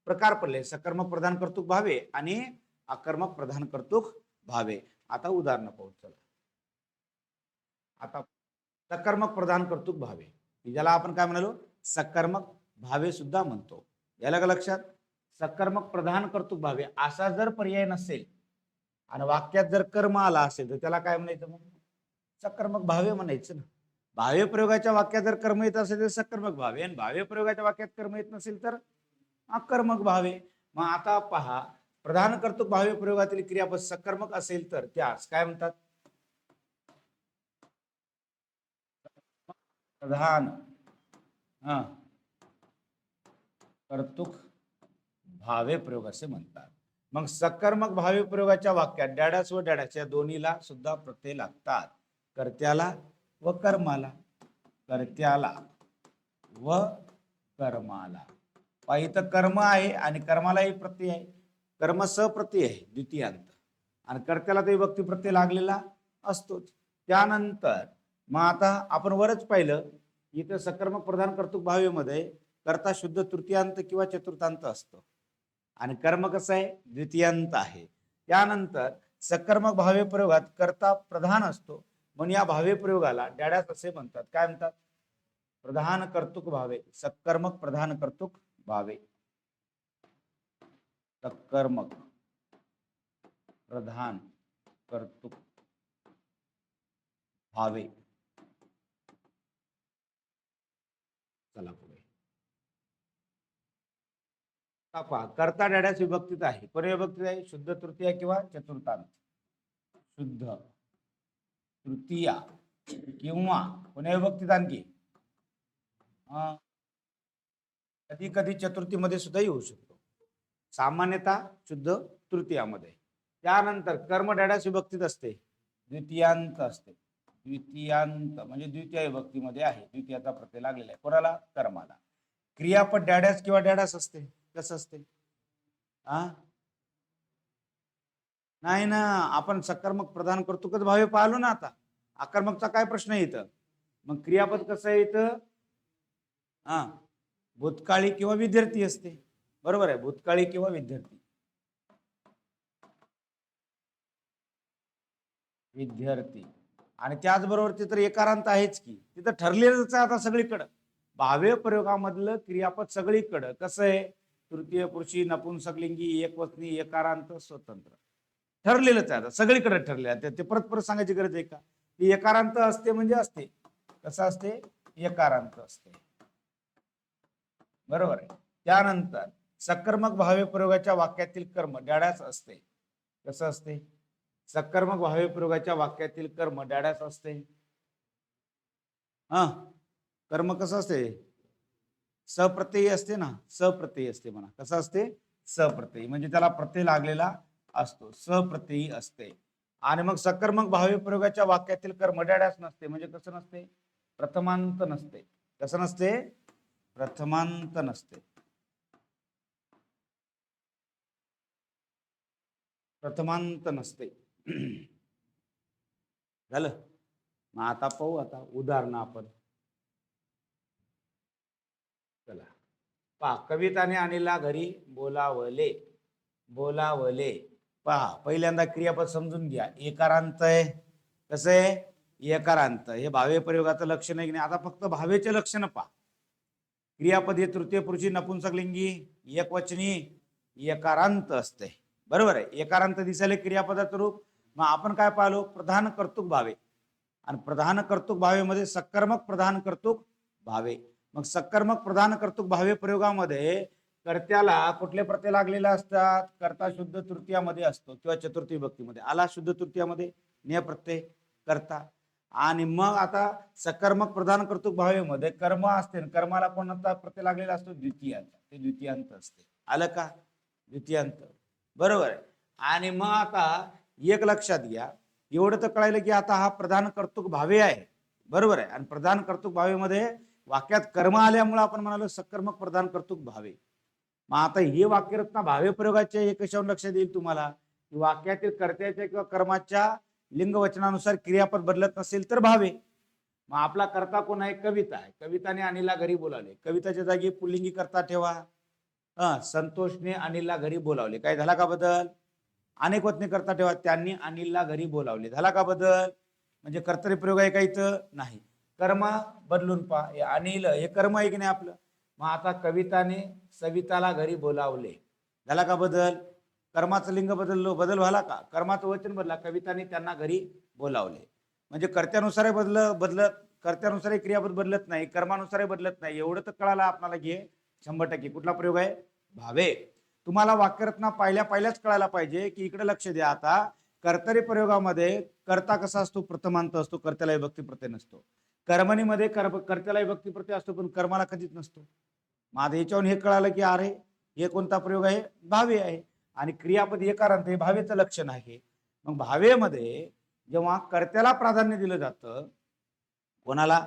प्रकार पडले सकर्मक प्रधान कर्तृक भावे आणि अकर्मक प्रधान कर्तृक भावे आता उदाहरण पाहू चला आता सकर्मक प्रधान कर्तृक भावे ज्याला आपण काय म्हणालो सकर्मक भावे सुद्धा म्हणतो याला का लक्षात सकर्मक प्रधान कर्तृक भावे असा जर पर्याय नसेल आणि वाक्यात जर कर्म आला असेल तर त्याला काय म्हणायचं मग सकर्मक भावे म्हणायचं ना भावे प्रयोगाच्या वाक्यात जर कर्म येत असेल तर सकर्मक भावे आणि भावे प्रयोगाच्या वाक्यात कर्म येत नसेल तर अकर्मक भावे मग आता पहा प्रधान कर्तृक भावे प्रयोगातील क्रियापद सकर्मक असेल तर त्यास काय म्हणतात प्रधान कर्तृक भावे प्रयोग असे म्हणतात मग सकर्मक भावे प्रयोगाच्या वाक्यात डॅडॅस व डॅडॅस या दोन्हीला सुद्धा प्रत्यय लागतात कर्त्याला व कर्माला कर्त्याला व कर्माला इथं कर्म आहे आणि कर्मालाही प्रत्यय आहे कर्म सप्रत्यय आहे द्वितीयांत आणि कर्त्याला तो विभक्ती प्रत्यय लागलेला असतो त्यानंतर मग आता आपण वरच पाहिलं इथं सकर्मक प्रधान कर्तृक भावेमध्ये कर्ता शुद्ध तृतीयांत किंवा चतुर्थांत असतो आणि कर्म कसं आहे द्वितीयांत आहे त्यानंतर सकर्मक भावे प्रयोगात कर्ता प्रधान असतो म्हणून या भावे प्रयोगाला डॅडॅस असे म्हणतात काय म्हणतात प्रधान कर्तृक भावे सकर्मक प्रधान कर्तृक भावे सकर्मक प्रधान कर्तृक भावे चला पुढे कर्ता डॅडॅस विभक्तीत आहे कोणी विभक्तीत आहे शुद्ध तृतीया किंवा चतुर्थांत शुद्ध तृतीया किंवा कोण्या विभक्तीत आणखी कधी कधी चतुर्थीमध्ये सुद्धा येऊ शकतो सामान्यतः शुद्ध तृतीयामध्ये त्यानंतर कर्म डॅडॅस विभक्तीत असते द्वितीयांत असते द्वितीयांत म्हणजे द्वितीय विभक्तीमध्ये आहे द्वितीयाचा प्रत्यय लागलेला आहे कोणाला कर्माला क्रियापद डॅडॅस किंवा डॅडॅस असते कसं असते नाही ना आपण सकर्मक प्रधान कर्तृकच भावे पाहिलो ना आता अकर्मकचा काय प्रश्न आहे इथं मग क्रियापद कसं आहे इथं भूतकाळी किंवा विद्यार्थी असते बरोबर आहे भूतकाळी किंवा विद्यार्थी विद्यार्थी आणि त्याचबरोबर ते तर एकारांत आहेच की तिथं ठरलेलंच आहे आता सगळीकडं भावे प्रयोगामधलं क्रियापद सगळीकडं कसं आहे तृतीय पुरुषी नपुंसकलिंगी एकवचनी एकारांत स्वतंत्र ठरलेलंच आहे आता सगळीकडे ठरलेलं आहे ते परत परत सांगायची गरज आहे का ती एकारांत असते म्हणजे असते कसं असते एकारांत असते बरोबर आहे त्यानंतर सकर्मक भावे प्रयोगाच्या वाक्यातील कर्म डॅडॅस असते कसं असते सकर्मक भावे प्रयोगाच्या वाक्यातील कर्म डॅडॅस असते कर्म कसं असते सप्रत्ययी असते ना सप्रत्ययी असते म्हणा कसं असते सप्रत्ययी म्हणजे त्याला प्रत्यय लागलेला असतो सप्रत्ययी असते आणि मग सकर्मक भावे प्रयोगाच्या वाक्यातील कर्म डॅडॅस नसते म्हणजे कसं नसते प्रथमांत नसते कसं नसते प्रथमांत नसते प्रथमांत नसते झालं मग आता पाहू आता उदाहरण आपण चला पहा कविताने अनिलला घरी बोलावले बोलावले पहा पहिल्यांदा क्रियापद समजून घ्या एकारांत आहे कसं आहे एकारांत हे भावे प्रयोगाचं लक्षण आहे की नाही आता फक्त भावेचे लक्षण पहा क्रियापद हे तृतीय पुरुषी नपुंसकलिंगी एकवचनी एकारांत असते बरोबर आहे एकारांत दिसायला क्रियापदाचं रूप मग आपण काय पाहिलो प्रधान कर्तृक भावे आणि प्रधान कर्तृक भावेमध्ये सकर्मक प्रधान कर्तृक भावे. मग सकर्मक प्रधान कर्तृक भावे प्रयोगामध्ये कर्त्याला कुठले प्रत्यय लागलेले असतात? कर्ता शुद्ध तृतीयामध्ये असतो किंवा चतुर्थी विभक्तीमध्ये. आला शुद्ध तृतीयामध्ये ने प्रत्यय कर्ता. आणि मग आता सकर्मक प्रधान कर्तृक भावेमध्ये कर्म असते, कर्माला कोणता प्रत्यय लागलेला असतो? द्वितीयांत. ते द्वितीयांत असते. आलं का? द्वितीयांत. बरोबर आहे. आणि मग आता एक लक्षात घ्या, एवढं तर कळायलं की आता हा प्रधान कर्तृक भावे आहे. बरोबर आहे. आणि प्रधान कर्तृक भावेमध्ये वाक्यात कर्म आल्यामुळे आपण म्हणालो सकर्मक प्रधान कर्तृक भावे. मग आता हे वाक्यरचना भावे प्रयोगाचे हे कशावर लक्षात येईल तुम्हाला? वाक्यातील कर्त्याच्या किंवा कर्माच्या लिंग वचनानुसार क्रियापद बदलत नसेल तर भावे. मग आपला कर्ता कोण आहे? कविता आहे. कविताने अनिलला घरी बोलावले. कविताच्या जागी पुल्लिंगी कर्ता ठेवा. संतोषने अनिलला घरी बोलावले. काय झाला का बदल? अनेक वचने करता ठेवा. त्यांनी अनिलला घरी बोलावले. झाला का बदल? म्हणजे कर्तरी प्रयोग आहे का इथं? नाही. कर्म बदलून पहा. अनिल हे कर्म आहे की नाही आपलं? मग आता कविताने सविताला घरी बोलावले. झाला का बदल? कर्माचं लिंग बदल व्हायला का? कर्माचं वचन बदला. कविताने त्यांना घरी बोलावले. म्हणजे कर्त्यानुसार बदलत कर्त्यानुसार क्रियापद बदलत नाही, कर्मानुसार बदलत नाही. एवढं तर कळालं आपल्याला की 100%. कुठला प्रयोग आहे? भावे. तुम्हाला वाक्यरचना पहिल्याच कळायला पाहिजे की इकडे लक्ष द्या. आता कर्तरी प्रयोगामध्ये कर्ता कसा असतो? प्रथमांत असतो. कर्त्याला विभक्ती प्रत्यय नसतो. कर्मणीमध्ये कर्त्याला विभक्ती प्रत्यय असतो, पण कर्माला कधीच नसतो. मग आता याच्यावरून हे कळालं की अरे हे कोणता प्रयोग आहे? भावे आहे. आणि क्रियापद एकारांत हे भावेचं लक्षण आहे. मग भावेमध्ये जेव्हा कर्त्याला प्राधान्य दिलं जातं, कोणाला?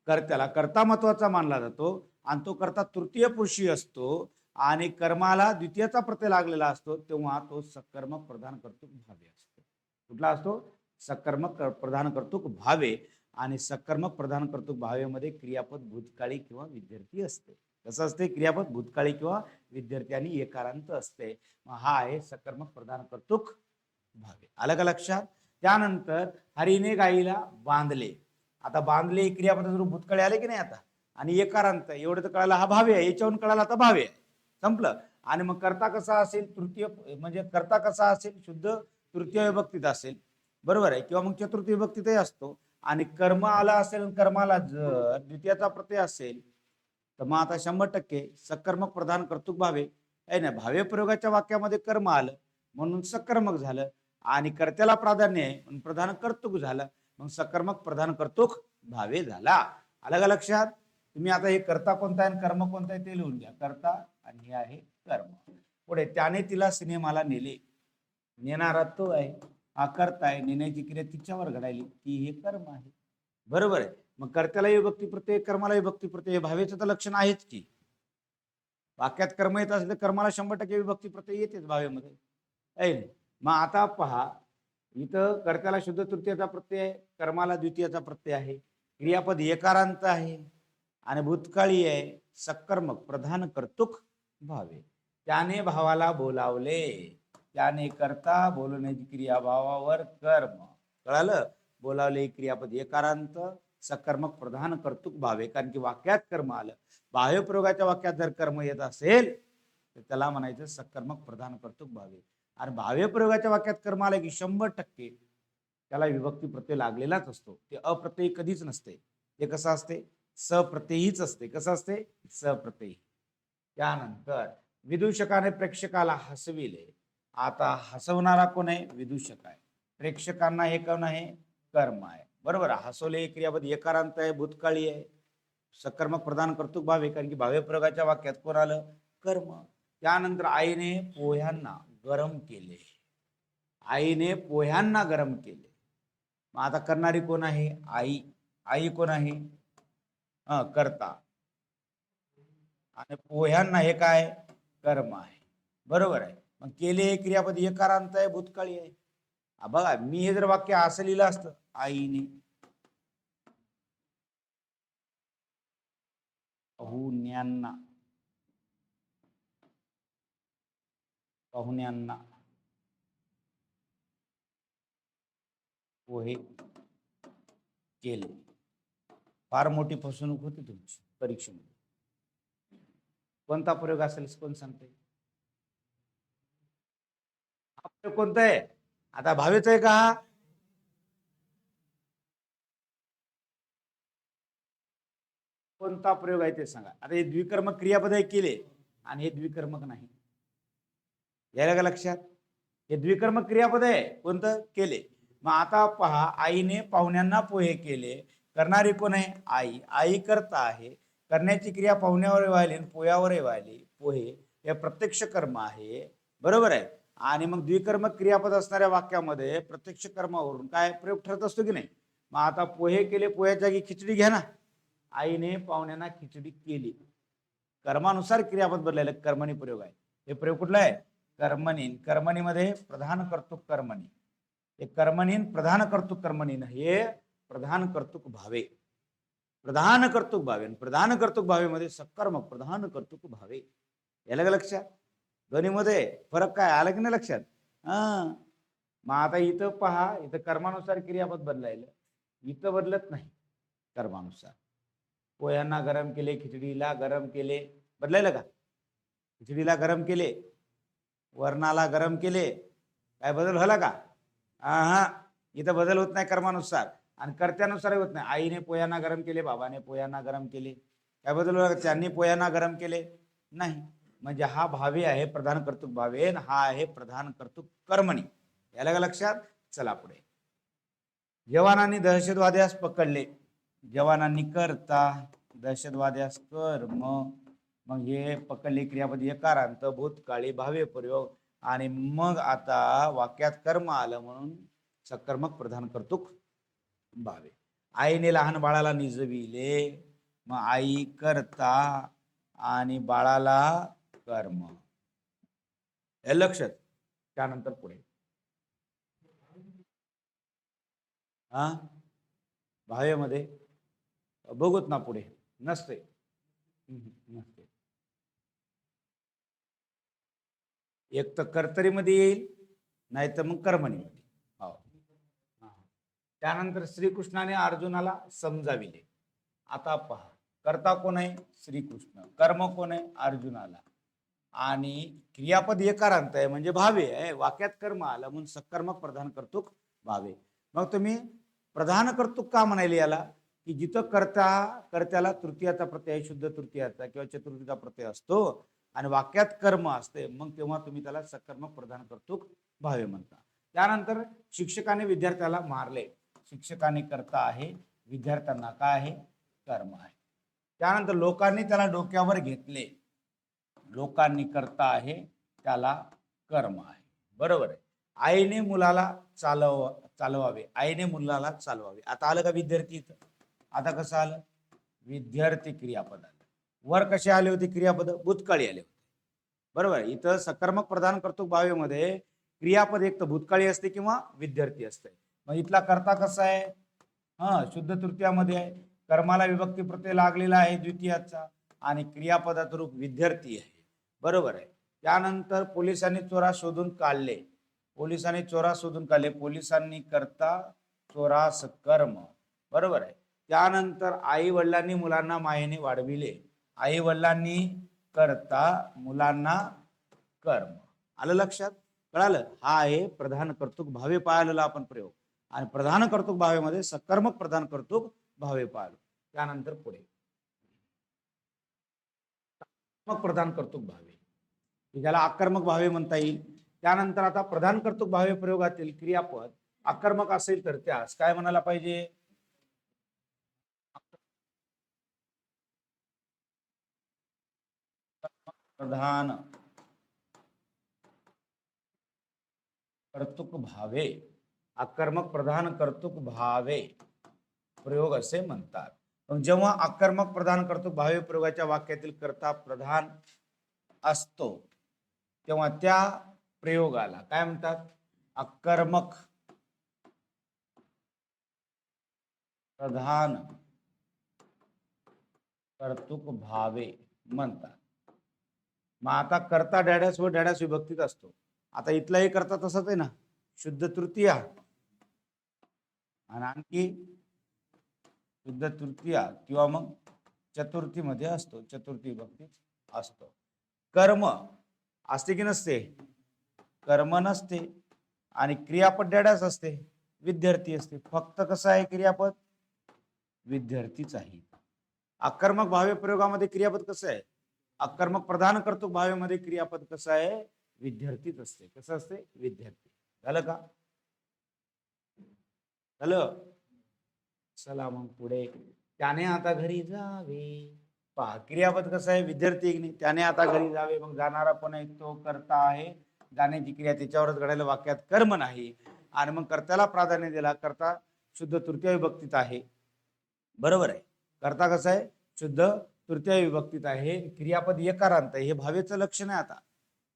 कर्त्याला. कर्ता महत्वाचा मानला जातो आणि तो कर्ता तृतीय पुरुषी असतो आणि कर्माला द्वितीयचा प्रत्यय लागलेला असतो, तेव्हा तो सकर्मक प्रधान कर्तृक भावे असतो. कुठला असतो? सकर्मक प्रधान कर्तृक भावे. आणि सकर्मक प्रधान कर्तृक भावेमध्ये क्रियापद भूतकाळी किंवा विद्यार्थी असते. कसं असते? क्रियापद भूतकाळी किंवा विद्यार्थी आणि एकारांत असते. हा आहे सकर्मक प्रधान कर्तृक भावे. आलं का लक्षात? त्यानंतर हरीने गाईला बांधले. आता बांधले क्रियापद भूतकाळी आले की नाही आता? आणि एकारांत. एवढं तर कळायला हा भावे आहे. याच्यावरून कळाला आता भावे आहे. संपलं. आणि मग कर्ता कसा असेल? तृतीय. म्हणजे कर्ता कसा असेल? शुद्ध तृतीय विभक्तीत असेल. बरोबर आहे. किंवा मग चतुर्थी विभक्तीतही असतो. आणि कर्म आला असेल, कर्माला जर द्वितीयाचा प्रत्यय असेल तर मग आता 100% सकर्मक प्रधान कर्तृक भावे आहे ना. भावे प्रयोगाच्या वाक्यामध्ये कर्म आलं म्हणून सकर्मक झालं. आणि कर्त्याला प्राधान्य आहे म्हणून प्रधान कर्तृक झालं. मग सकर्मक प्रधान कर्तृक भावे झाला. आलं का लक्षात? तुम्ही आता हे कर्ता कोणता आहे कर्म कोणता आहे ते लिहून घ्या. कर्ता आणि हे आहे कर्म. पुढे त्याने तिला सिनेमाला नेले. नेणारा तो आहे, हा कर्ता आहे. नेण्याची क्रिया तिच्यावर घडायली, ती हे कर्म आहे. बरोबर आहे. मग कर्त्याला विभक्ती प्रत्यय, कर्माला विभक्ती प्रत्यय, भावेचं तर लक्षण आहेच की. वाक्यात कर्म येत असेल तर कर्माला 100% विभक्ती प्रत्यय येतेच भावेमध्ये. आहे. मग आता पहा, इथं कर्त्याला शुद्ध तृतीयाचा प्रत्यय आहे, कर्माला द्वितीयाचा प्रत्यय आहे. क्रियापद एकारांत आहे आणि भूतकाळी आहे. सकर्मक प्रधान कर्तृक भावे. त्याने भावाला बोलावले. त्याने कर्ता, बोलवण्याची क्रिया भावावर कर्म. कळालं? बोलावले क्रियापद एकारांत, सकर्मक प्रधान कर्तृक भावे. कारण की वाक्यात कर्म आलं. भावे प्रयोगाच्या वाक्यात जर कर्म येत असेल तर त्याला म्हणायचं सकर्मक प्रधान कर्तृक भावे. आणि भावे प्रयोगाच्या वाक्यात कर्म आलं की 100% त्याला विभक्ती प्रत्यय लागलेलाच असतो. ते अप्रत्ययी कधीच नसते. ते कसं असते? सप्रत्ययीच असते. कसं असते? सप्रत्ययी. त्यानंतर विदूषकाने प्रेक्षकाला हसविले. आता हसवणारा कोण आहे? विदूषक आहे. प्रेक्षकांना हे कोण आहे? कर्म आहे. बरोबर. हसवले क्रियापद एकारांत आहे, भूतकाळी आहे, सकर्मक प्रधान कर्तृक भावे. कारण की भावे प्रयोगाच्या वाक्यात कोण आलं? कर्म. त्यानंतर आईने पोह्यांना गरम केले. आईने पोह्यांना गरम केले. मग आता करणारी कोण आहे? आई. आई कोण आहे? कर्ता. आणि पोह्यांना हे काय? कर्म आहे. बरोबर आहे. मग केले क्रियापद एकारांत आहे, भूतकाळी आहे. बघा, मी हे जर वाक्य असं लिहिलं असतं, आईने पाहुण्यांना पोहे केले, फार मोठी फसवणूक होती तुमची परीक्षेमध्ये. कोणता प्रयोग असेल कोण सांगते? कोणतं आहे? आता भावेच आहे का? कोणता प्रयोग आहे ते सांगा. आता हे द्विकर्मक क्रियापद आहे केले आणि हे द्विकर्मक नाही. यायला का लक्षात? हे द्विकर्मक क्रियापद आहे कोणतं? केले. मग आता पहा, आईने पाहुण्यांना पोहे केले. करणारी कोण आहे? आई. आई करता आहे. करण्याची क्रिया पाहुण्यावर व्हायली आणि पोह्यावर व्हायली. पोहे हे प्रत्यक्ष कर्म आहे. बरोबर आहे. आणि मग द्विकर्मक क्रियापद असणाऱ्या वाक्यामध्ये प्रत्यक्ष कर्मावरून काय प्रयोग ठरत असतो की नाही? मग आता पोहे केले, पोह्याच्या जागी खिचडी घ्या ना. आईने पाहुण्यांना खिचडी केली. कर्मानुसार क्रियापद बदलायला कर्मणी प्रयोग आहे. हे प्रयोग कुठला आहे? कर्मणी. कर्मणीमध्ये प्रधान कर्तृक कर्मणी. हे कर्मणी प्रधान कर्तृक कर्मणी हे प्रधान कर्तृक भावे. प्रधान कर्तृक भावे. प्रधान कर्तृक भावेमध्ये सकर्मक प्रधान कर्तृक भावे. याला का लक्षात? दोन्हीमध्ये फरक काय आला की नाही लक्षात? मग आता इथं पहा, इथं कर्मानुसार क्रियापद बदलायला, इथं बदलत नाही. कर्मानुसार पोह्यांना गरम केले, खिचडीला गरम केले, बदलायला का? खिचडीला गरम केले, वर्णाला गरम केले, काय बदल झाला का? हा, इथं बदल होत नाही कर्मानुसार. आणि कर्त्यानुसार होत नाही. आईने पोह्यांना गरम केले, बाबाने पोह्यांना गरम केले, काय बदल झाला? त्यांनी पोह्यांना गरम केले नाही. म्हणजे हा भावे आहे प्रधान कर्तृक भावे, हा आहे प्रधान कर्तृक कर्मणी. याला का लक्षात? चला पुढे. जवानांनी दहशतवाद्यास पकडले. जवानांनी करता, दहशतवाद्यास कर्म. मग हे पकडले क्रियापद एकारांत, भूतकाळी, भावे प्रयोग. आणि मग आता वाक्यात कर्म आलं म्हणून सकर्मक प्रधान कर्तृक भावे. आईने लहान बाळाला निजविले. मग आई करता आणि बाळाला कर्म. हे लक्षात. त्यानंतर पुढे भावेमध्ये बघूत ना, पुढे नसते. नसते. एक तर कर्तरीमध्ये येईल, नाही तर मग कर्मणीमध्ये. हो. त्यानंतर श्रीकृष्णाने अर्जुनाला समजाविले. आता पहा, कर्ता कोण आहे? श्रीकृष्ण. कर्म कोण आहे? अर्जुनाला. आणि क्रियापद एकारांत आहे म्हणजे भावे आहे. वाक्यात कर्म आलं म्हणून सकर्मक प्रधान कर्तृक भावे. मग तुम्ही प्रधान कर्तृक का म्हणाले याला? की जिथं कर्त्याला तृतीयाचा प्रत्यय, शुद्ध तृतीयाचा किंवा चतुर्थीचा प्रत्यय असतो आणि वाक्यात कर्म असते, मग तेव्हा तुम्ही त्याला सकर्मक प्रधान कर्तृक भावे म्हणता. त्यानंतर शिक्षकाने विद्यार्थ्याला मारले. शिक्षकाने कर्ता आहे, विद्यार्थ्यांना काय आहे? कर्म आहे. त्यानंतर लोकांनी त्याला डोक्यावर घेतले. लोकांनी करता आहे, त्याला कर्म आहे. बरोबर आहे. आईने मुलाला चालवावे. आईने मुलाला चालवावे. आता आलं का विद्यार्थी? आता कसं आलं? विद्यार्थी क्रियापद आलं. वर कसे आले होते क्रियापद? भूतकाळी आले होते. बरोबर आहे. इथं सकर्मक प्रधान कर्तृक भावेमध्ये क्रियापद एक तर भूतकाळी असते किंवा विद्यार्थी असते. मग इथला कर्ता कसा आहे? शुद्ध तृतीयामध्ये आहे. कर्माला विभक्ती प्रत्यय लागलेला आहे द्वितीयाचा आणि क्रियापदाचं रूप विद्यार्थी आहे. बरोबर आहे. त्यानंतर पोलिसांनी चोरा शोधून काढले. पोलिसांनी चोरा शोधून काढले. पोलिसांनी करता, चोरास कर्म. बरोबर आहे. त्यानंतर आई वडिलांनी मुलांना मायेने वाढविले. आई वडिलांनी करता, मुलांना कर्म. आलं लक्षात? कळालं? हा आहे प्रधान कर्तृक भावे पाहिलेला आपण प्रयोग. आणि प्रधान कर्तृक भावेमध्ये सकर्मक प्रधान कर्तृक भावे पाहिलो. त्यानंतर पुढे मग प्रधान कर्तृक भावे, ज्याला आकर्मक भावे म्हणता येईल. त्यानंतर आता प्रधान कर्तृक भावे प्रयोगातील क्रियापद आकर्मक असेल तर त्यास काय म्हणायला पाहिजे? प्रधान कर्तृक भावे. आकर्मक प्रधान कर्तृक भावे प्रयोग असे म्हणतात. जेव्हा आकर्मक प्रधान कर्तृक भावे प्रयोगाच्या वाक्यातील कर्ता प्रधान असतो तेव्हा त्या प्रयोगाला काय म्हणतात? आकर्मक प्रधान कर्तृक भावे म्हणतात. मग आता कर्ता डॅडॅस व डॅडॅस विभक्तीत असतो. आता इथलाही कर्ता तसंच आहे ना, शुद्ध तृतीया आणि आणखी शुद्ध तृतीया किंवा मग चतुर्थीमध्ये असतो, चतुर्थी विभक्तीत असतो. कर्म असते की नसते? कर्म नसते. आणि क्रियापद डॅडॅस असते, विद्यार्थी असते. फक्त कसं आहे क्रियापद? विद्यार्थीच आहे. आकर्मक भावे प्रयोगामध्ये क्रियापद कसं आहे? आकर्मक प्रधान कर्तृक भावेमध्ये क्रियापद कसं आहे? विद्यार्थीच असते. कसं असते? विद्यार्थी. झालं का? झालं. चला मग पुढे. त्याने आता घरी जावे. पहा क्रियापद कसं आहे? विद्यार्थी एक नाही. त्याने आता घरी जावे. मग जाणारा कोण आहे? तो कर्ता आहे. जाण्याची क्रिया त्याच्यावरच घडायला, वाक्यात कर्म नाही. आणि मग कर्त्याला प्राधान्य दिला. कर्ता शुद्ध तृतीय विभक्तीत आहे. बरोबर आहे. कर्ता कसं आहे? शुद्ध तृतीय विभक्तीत आहे. क्रियापद एकारांत आहे. हे भावेचं लक्षण आहे. आता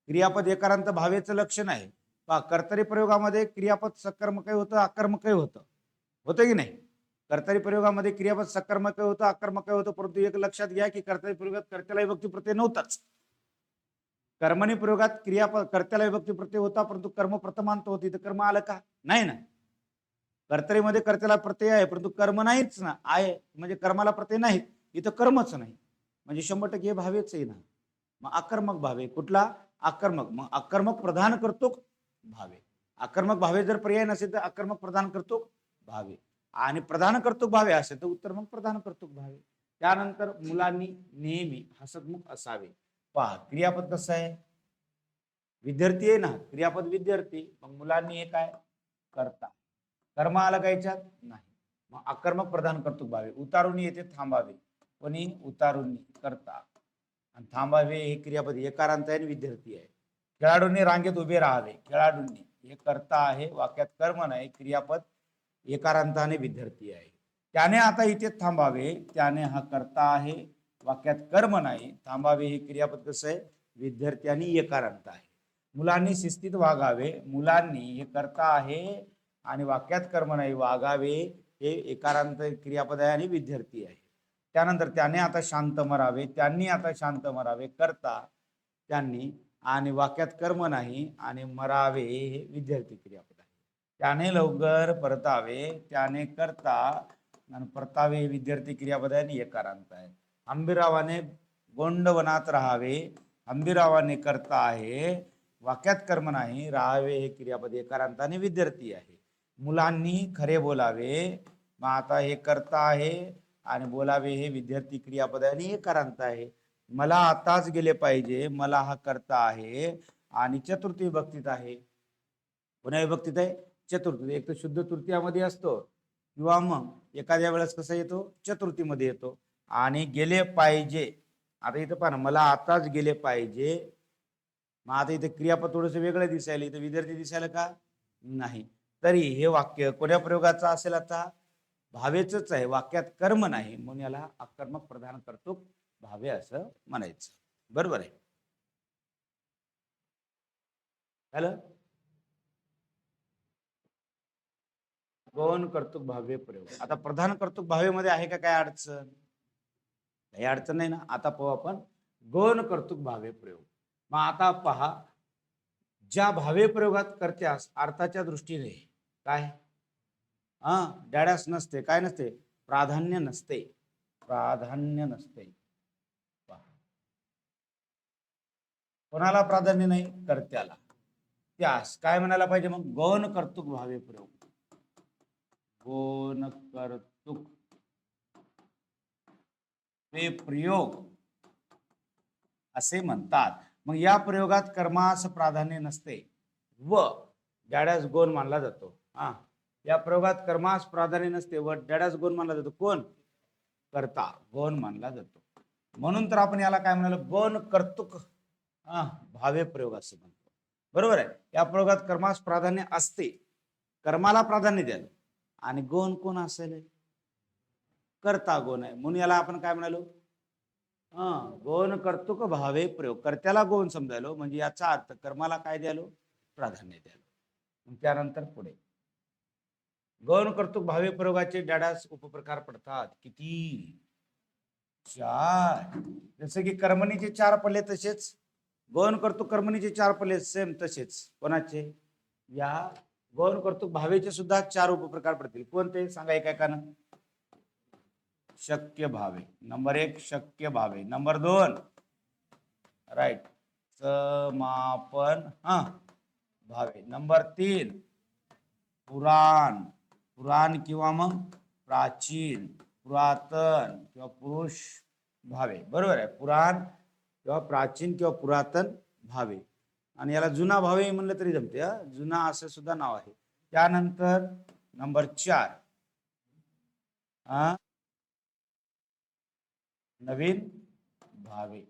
क्रियापद एकारांत भावेचं लक्षण आहे. पहा कर्तरी प्रयोगामध्ये क्रियापद सकर्मकही होतं, आकर्मकही होतं. होतं की नाही? कर्तरी प्रयोगामध्ये क्रियापद सकर्मकही होतं, आकर्मकही होतं. परंतु एक लक्षात घ्या की कर्तरी प्रयोगात कर्त्याला विभक्ती प्रत्यय नव्हताच. कर्मणी प्रयोगात क्रियापद कर्त्याला विभक्ती प्रत्यय होता, परंतु कर्म प्रथमांत होती. तर कर्म आलं का? नाही ना. कर्तरीमध्ये कर्त्याला प्रत्यय आहे, परंतु कर्म नाहीच ना. आहे म्हणजे कर्माला प्रत्यय नाही, इथं कर्मच नाही. म्हणजे 100% भावेच आहे ना. मग आकर्मक भावे. कुठला? आकर्मक. मग आकर्मक प्रधान कर्तृक भावे. आकर्मक भावे जर पर्याय नसेल तर आकर्मक प्रधान कर्तृक भावे. आणि प्रधान कर्तृक भावे असेल तर उत्तर मग प्रधान कर्तृक भावे. त्यानंतर मुलांनी नेहमी हसतमुख असावे. पहा क्रियापद कसं आहे? विद्यार्थी आहे ना. क्रियापद विद्यार्थी. मग मुलांनी हे काय? कर्ता. कर्म आलं का याच्यात? नाही. मग आकर्मक प्रधान कर्तृक भावे. उतारुनी येथे थांबावे. कोणी? उतारुनी कर्ता. आणि थांबावे हे क्रियापद एकारांत आहे आणि विद्यार्थी आहे. खेळाडूंनी रांगेत उभे राहावे. खेळाडूंनी हे कर्ता आहे, वाक्यात कर्म नाही. क्रियापद एकारांत आणि विद्यार्थी आहे. त्याने आता इथे थांबावे. त्याने हा कर्ता आहे, वाक्यात कर्म नाही. थांबावे हे क्रियापद कसं आहे? विद्यार्थी आणि एकारांत आहे. मुलांनी शिस्तीत वागावे. मुलांनी हे कर्ता आहे आणि वाक्यात कर्म नाही. वागावे हे एकारांत क्रियापद आहे आणि विद्यार्थी आहे. त्यानंतर त्याने आता शांत मरावे. त्यांनी आता शांत मरावे. कर्ता त्यांनी आणि वाक्यात कर्म नाही आणि मरावे हे विद्यार्थी क्रियापद आहे. त्याने लवकर परतावे. त्याने कर्ता आणि परतावे हे विद्यार्थी क्रियापद आहे आणि एकारांत आहे. हंबीरावाने गोंडवनात राहावे. हंबीरावाने कर्ता आहे, वाक्यात कर्म नाही. राहावे हे क्रियापद एकारांत आणि विद्यार्थी आहे. मुलांनी खरे बोलावे. मग आता हे कर्ता आहे आणि बोलावे हे विद्यार्थी क्रियापद आहे आणि एकारांत आहे. मला आताच गेले पाहिजे. मला हा कर्ता आहे आणि चतुर्थी विभक्तीत आहे. पुन्हा विभक्तीत आहे चतुर्थी. एक तर शुद्ध तृतीयामध्ये असतो किंवा मग एखाद्या वेळेस कसं येतो? चतुर्थीमध्ये येतो. आणि गेले पाहिजे. आता इथं पहा ना, मला आताच गेले पाहिजे. मग आता इथे क्रियापद थोडस वेगळं दिसायला, इथं विद्यार्थी दिसायला का? नाही. तरी हे वाक्य कोण्या प्रयोगाचं असेल? आता भावेच आहे, वाक्यात कर्म नाही, म्हणून याला आकर्मक प्रधान कर्तृक भावे असं म्हणायचं. बरोबर आहे. झालं. गौण कर्तृक भावे प्रयोग. आता प्रधान कर्तृक भावेमध्ये आहे का काय अडचण? काही अडचण नाही ना. आता पाहू आपण गौण कर्तृक भावे प्रयोग. मग आता पहा, ज्या भावे प्रयोगात कर्त्यास अर्थाच्या दृष्टीने काय डॅडॅस नसते. काय नसते? प्राधान्य नसते. प्राधान्य नसते. कोणाला प्राधान्य नाही? कर्त्याला. त्यास काय म्हणायला पाहिजे मग? गौण कर्तृक भावे प्रयोग. गौण कर्तृक हे प्रयोग असे म्हणतात. मग या प्रयोगात कर्मास प्राधान्य नसते व डॅडॅस गौण मानला जातो. या प्रयोगात कर्मास प्राधान्य नसते व डॅडॅस गौण मानला जातो. कोण? कर्ता गौण मानला जातो. म्हणून तर आपण याला काय म्हणालो? गौण कर्तृक भावे प्रयोग असे म्हणतो. बरोबर आहे. या प्रयोगात कर्मास प्राधान्य असते, कर्माला प्राधान्य द्याल. आणि गौण कोण असेल? कर्ता गौण आहे, म्हणून याला आपण काय म्हणालो? गौण कर्तृक भावे प्रयोग. कर्त्याला गौण समजायलो म्हणजे याचा अर्थ कर्माला काय द्यालो? प्राधान्य द्यालो. त्यानंतर पुढे गौण कर्तृक भावे प्रयोगाचे डॅडास उपप्रकार पडतात. किती? 4. जसे की कर्मणीचे 4 पल्ले, तसेच गौण कर्तृक कर्मणीचे 4 पल्ले सेम तसेच. कोणाचे? या गौण कर्तृक भावेचे सुद्धा 4 उपप्रकार पडतील. कोणते सांगा एकाएकानं? शक्य भावे. नंबर 1 शक्य भावे. नंबर 2 राईट समापन भावे. नंबर 3 पुराण. पुराण किंवा मग प्राचीन. पुरातन किंवा पुरुष भावे, बरोबर आहे, पुराण किंवा प्राचीन किंवा पुरातन भावे. आणि याला जुना भावे म्हणलं तरी जमते, जुना असं सुद्धा नाव आहे. त्यानंतर नंबर 4 नवीन भावे.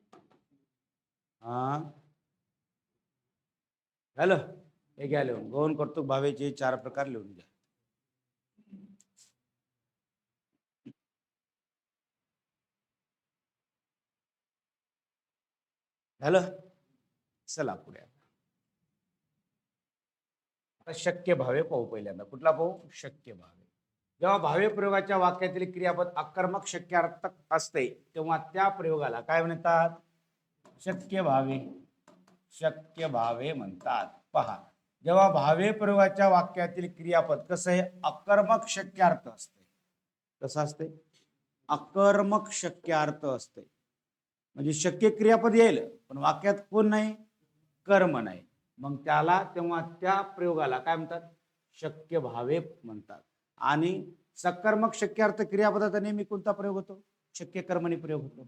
झालं, हे घ्या लिहून. गौण कर्तृक भावेचे 4 प्रकार लिहून घ्या. झालं. चला पुढे आता शक्य भावे पाहू. पहिल्यांदा कुठला पाहू? शक्य भावे. जेव्हा भावे प्रयोगाच्या वाक्यातील क्रियापद आकर्मक शक्यार्थक असते तेव्हा त्या प्रयोगाला काय म्हणतात? शक्य भावे. शक्य भावे म्हणतात. पहा, जेव्हा भावे प्रयोगाच्या वाक्यातील क्रियापद कसं आहे? आकर्मक शक्यार्थ असते. कसं असते? आकर्मक शक्यार्थ असते. म्हणजे शक्य क्रियापद येईल पण वाक्यात कोण नाही? कर्म नाही. मग त्याला तेव्हा त्या प्रयोगाला काय म्हणतात? शक्य भावे म्हणतात. आणि सकर्मक शक्यार्थ क्रियापदाचा नेहमी कोणता प्रयोग होतो? शक्य कर्मणी प्रयोग होतो.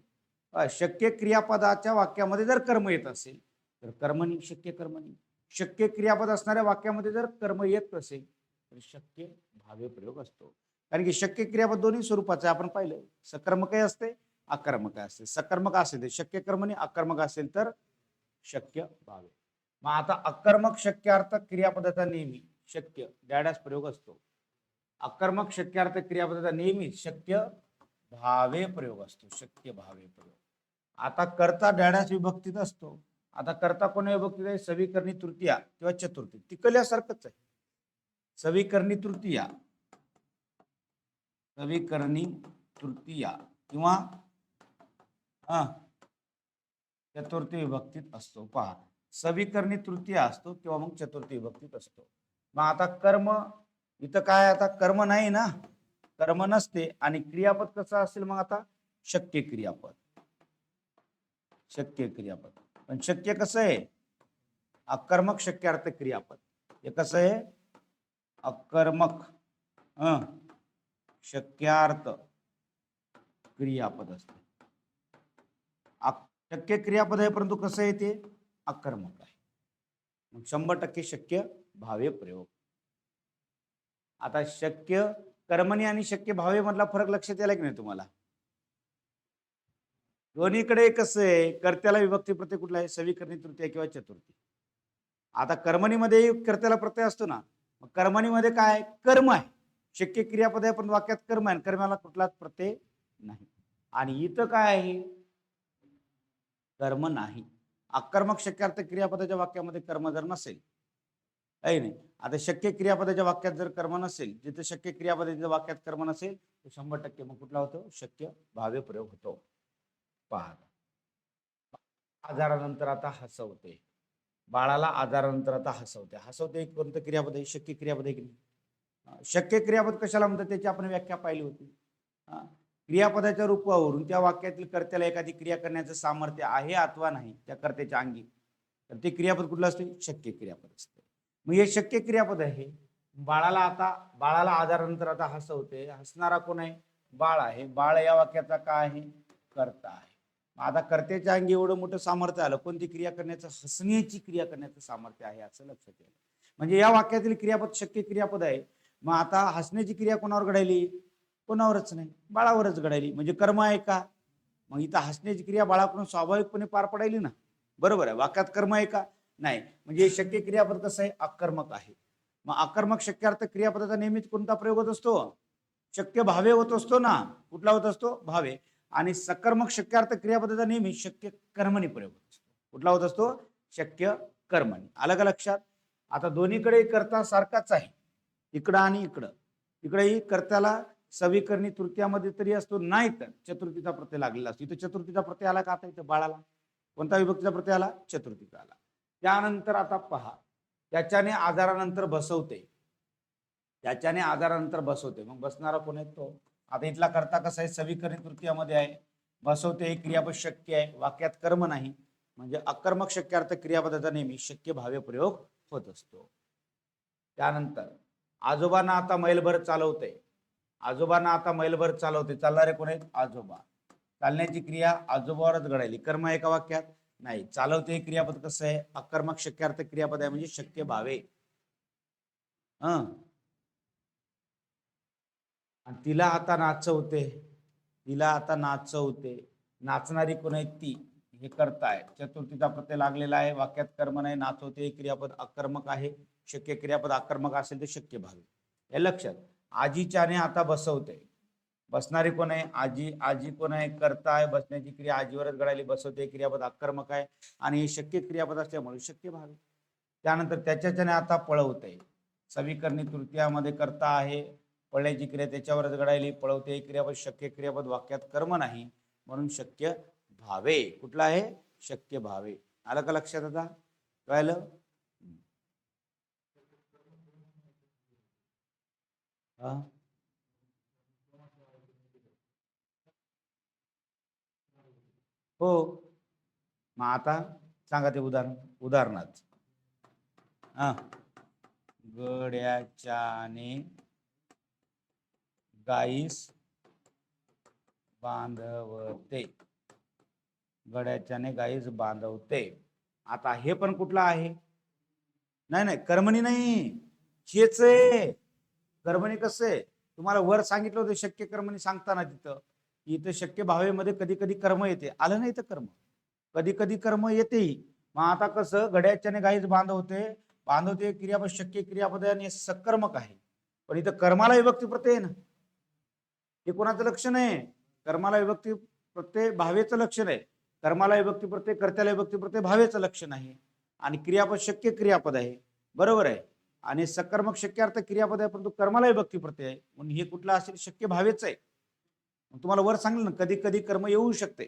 शक्य क्रियापदाच्या वाक्यामध्ये जर कर्म येत असेल तर कर्मणी, शक्य कर्मणी. शक्य क्रियापद असणाऱ्या वाक्यामध्ये जर कर्म येत असेल तर शक्य भावे प्रयोग असतो. कारण की शक्य क्रियापद दोन्ही स्वरूपाचे आपण पाहिलं. सकर्मकही असते, अकर्मक असते. सकर्मक असेल तर शक्य कर्मणी, अकर्मक असेल तर शक्य भावे. मग आता अकर्मक शक्यार्थ क्रियापदाचा नेहमी शक्य डॅडॅस प्रयोग असतो. अकर्मक शक्यार्थ क्रियापदाचा नेहमी शक्य भावे प्रयोग असतो. शक्य भावे प्रयोग. आता कर्ता डॅडॅस विभक्तीत असतो. आता कर्ता कोणा विभक्तीत आहे? सविकर्णी तृतीया किंवा चतुर्थी. तिकल्यासारखंच आहे. सविकर्णी तृतीया, सविकर्णी तृतीया किंवा चतुर्थी विभक्तीत असतो. पहा, सविकर्णी तृतीया असतो किंवा मग चतुर्थी विभक्तीत असतो. मग आता कर्म इथं काय? आता कर्म नाही ना, कर्म नसते. आणि क्रियापद कसं असेल? मग आता शक्य क्रियापद. शक्य क्रियापद. पण शक्य कसं आहे? अकर्मक शक्यार्थ क्रियापद. हे कसं आहे? अकर्मक शक्यार्थ क्रियापद असते. शक्य क्रियापद आहे परंतु कसं आहे? ते अकर्मक आहे. मग 100% शक्य भावे प्रयोग. आता शक्य कर्मणी आणि शक्य भावे मधला फरक लक्षात यायला की नाही तुम्हाला? दोन्हीकडे कसं आहे? कर्त्याला विभक्ती प्रत्यय कुठला आहे? सविकर्णी तृतीय किंवा चतुर्थी. आता कर्मणीमध्ये कर्त्याला प्रत्यय असतो ना, मग कर्मणीमध्ये काय? कर्म आहे. शक्य क्रियापद आहे पण वाक्यात कर्म आहे. कर्माला कुठलाच प्रत्यय नाही. आणि इथं काय आहे? कर्म नाही. अकर्मक शक्यार्थ क्रियापदाच्या वाक्यामध्ये कर्म जर नसेल, आहे नाही. आता शक्य क्रियापदाच्या वाक्यात जर कर्म नसेल, जिथे शक्य क्रियापदाच्या वाक्यात कर्म नसेल तर 100% मग कुठला होतो? शक्य भावे प्रयोग होतो. पहा, आजारानंतर आता हसवते. बाळाला आजारानंतर आता हसवते. हसवते कोणतं क्रियापद आहे? शक्य क्रियापद आहे की नाही? शक्य क्रियापद कशाला म्हणतात त्याची आपण व्याख्या पाहिली होती. क्रियापदाच्या रूपावरून त्या वाक्यातील कर्त्याला एखादी क्रिया करण्याचं सामर्थ्य आहे अथवा नाही त्या कर्त्याच्या अंगी, तर ते क्रियापद कुठलं असते? शक्य क्रियापद असते. मग हे शक्य क्रियापद आहे. बाळाला आजारानंतर आता हसवते. हसणारा कोण आहे? बाळ आहे. बाळ या वाक्याचा काय आहे? कर्ता आहे. आता कर्त्याच्या अंगी एवढं मोठं सामर्थ्य आलं, कोणती क्रिया करण्याचं? हसण्याची क्रिया करण्याचं सामर्थ्य आहे असं लक्षात येईल. म्हणजे या वाक्यातील क्रियापद शक्य क्रियापद आहे. मग आता हसण्याची क्रिया कोणावर घडायली? कोणावरच नाही, बाळावरच घडायली. म्हणजे कर्म आहे का? मग इथं हसण्याची क्रिया बाळाकडून स्वाभाविकपणे पार पडायली ना, बरोबर आहे. वाक्यात कर्म आहे का? नाही. म्हणजे शक्य क्रियापद कसं आहे? अकर्मक आहे. मग अकर्मक शक्यार्थ क्रियापदाचा नेहमीच कोणता प्रयोग होत असतो? शक्य भावे होत असतो ना. कुठला होत असतो? भावे. आणि सकर्मक शक्यार्थ क्रियापदाचा नेहमी शक्य कर्मणी प्रयोग होत असतो. कुठला होत असतो? शक्य कर्मणी. आलं का लक्षात? आता दोन्हीकडे कर्ता सारखाच आहे, इकडं आणि इकडं. इकडेही कर्त्याला सविकर्णी तृतीयामध्ये तरी असतो, नाही तर चतुर्थीचा प्रत्यय लागलेला असतो. इथं चतुर्थीचा प्रत्यय आला का? आता इथं बाळाला कोणता विभक्तीचा प्रत्यय आला? चतुर्थीचा आला. त्यानंतर आता पहा, त्याच्याने आजारानंतर बसवते. त्याच्याने आजारानंतर बसवते. मग बसणारा कोण आहे? तो. आता इथला कर्ता कसा आहे? सविकर्णी तृतीयामध्ये आहे. बसवते हे क्रियापद शक्य आहे, वाक्यात कर्म नाही. म्हणजे अकर्मक शक्यार्थ क्रियापदाचा नेहमी शक्य भावे प्रयोग होत असतो. त्यानंतर आजोबांना आता मैलभर चालवते. आजोबांना आता मैलभर चालवते, चालणारे कोण आहेत? आजोबा. चालण्याची क्रिया आजोबावरच घडायली. कर्म एका वाक्यात नाही. चालवते क्रियापद कसं आहे? अकर्मक शक्यार्थ क्रियापद आहे, म्हणजे शक्य भावे. आणि तिला आता नाचवते, तिला आता नाचवते. नाचणारी कोण आहे? ती. हे करताय. चतुर्थीचा प्रत्यय लागलेला आहे. वाक्यात कर्म नाही. नाचवते क्रियापद अकर्मक आहे. शक्य क्रियापद अकर्मक असेल तर शक्य भावे. हे लक्षात. आजीच्याने आता बसवते. बसणारी कोण आहे? आजी. आजी कोण आहे? करता आहे. बसण्याची क्रिया आजीवरच घडायली. बसवते क्रियापद अकर्मक आहे आणि हे शक्य क्रियापद असल्यामुळे शक्य भावे. त्यानंतर त्याच्याच्याने आता पळवते. सविकरणी तृतीयामध्ये करता आहे. पळण्याची क्रिया त्याच्यावरच घडायली. पळवते क्रियापद शक्य क्रियापद, वाक्यात कर्म नाही म्हणून शक्य भावे. कुठला आहे? शक्य भावे. आलं का लक्षात? आता कळलं? हो. मग आता सांगा ते उदाहरणात. गड्याच्याने गाईस बांधवते. गड्याच्याने गाईस बांधवते. आता हे पण कुठलं आहे? नाही, कर्मणी नाही, हेच आहे. कर्मणी कसं आहे? तुम्हाला वर सांगितलं होतं शक्य कर्मणी सांगताना तिथं. इथं शक्य भावेमध्ये कधी कधी कर्म येते. आलं नाही तर कर्म कधी कधी कर्म येते. मग आता कसं? गड्याच्याने गाईस बांधवते. बांधवते क्रियापद शक्य क्रियापद आणि सकर्मक आहे, पण इथं कर्माला विभक्ती प्रत्यय आहे ना. हे कोणाचं लक्षण आहे? कर्माला विभक्ती प्रत्यय भावेचं लक्षण आहे. कर्माला विभक्ती प्रत्यय, कर्त्याला विभक्ती प्रत्यय भावेचं लक्षण आहे. आणि क्रियापद शक्य क्रियापद आहे, बरोबर आहे. आणि सकर्मक शक्यार्थ क्रियापद आहे, परंतु कर्माला विभक्ती प्रत्यय आहे, म्हणून हे कुठलं असेल? शक्य भावेच आहे. तुम्हाला वर सांगितलं ना, कधी कधी कर्म येऊ शकते,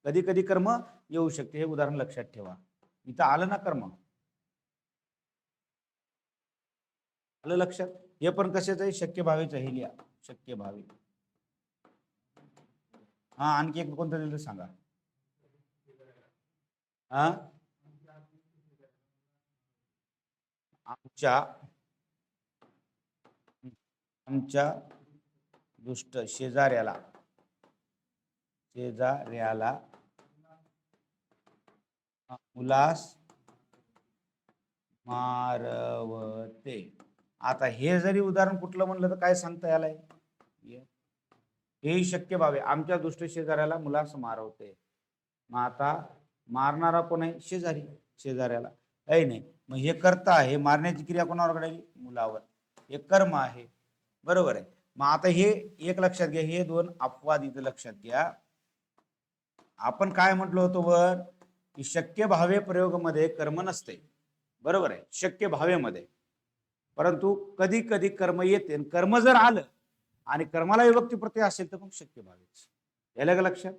कधी कधी कर्म येऊ शकते. हे उदाहरण लक्षात ठेवा. इथं आलं ना कर्म, आलं लक्षात? हे पण कशाच आहे? शक्य भावेच आहे. लिहा शक्य भावे. आणखी एक कोणतं दिलं सांगा. आमच्या दुष्ट शेजाऱ्याला मुलास मारवते. आता हे जरी उदाहरण कुठलं म्हणलं तर काय सांगता यालाय? हे शक्य भावे. आमच्या दुष्ट शेजाऱ्याला मुलास मारवते. मग आता मारणारा कोण आहे? शेजारी. शेजाऱ्याला काही नाही. मग हे करता आहे. मारण्याची क्रिया कोणावर घडायली? मुलावर. हे कर्म आहे, बरोबर आहे. मग आता हे एक लक्षात घ्या. हे दोन अपवाद इथं लक्षात घ्या. आपण काय म्हटलं होतं वर? की शक्य भावे प्रयोगामध्ये कर्म नसते, बरोबर आहे, शक्य भावेमध्ये. परंतु कधी कधी कर्म येते. कर्म जर आलं आणि कर्माला विभक्ती प्रत्यय असेल तर मग शक्य भावेच. याला का लक्षात?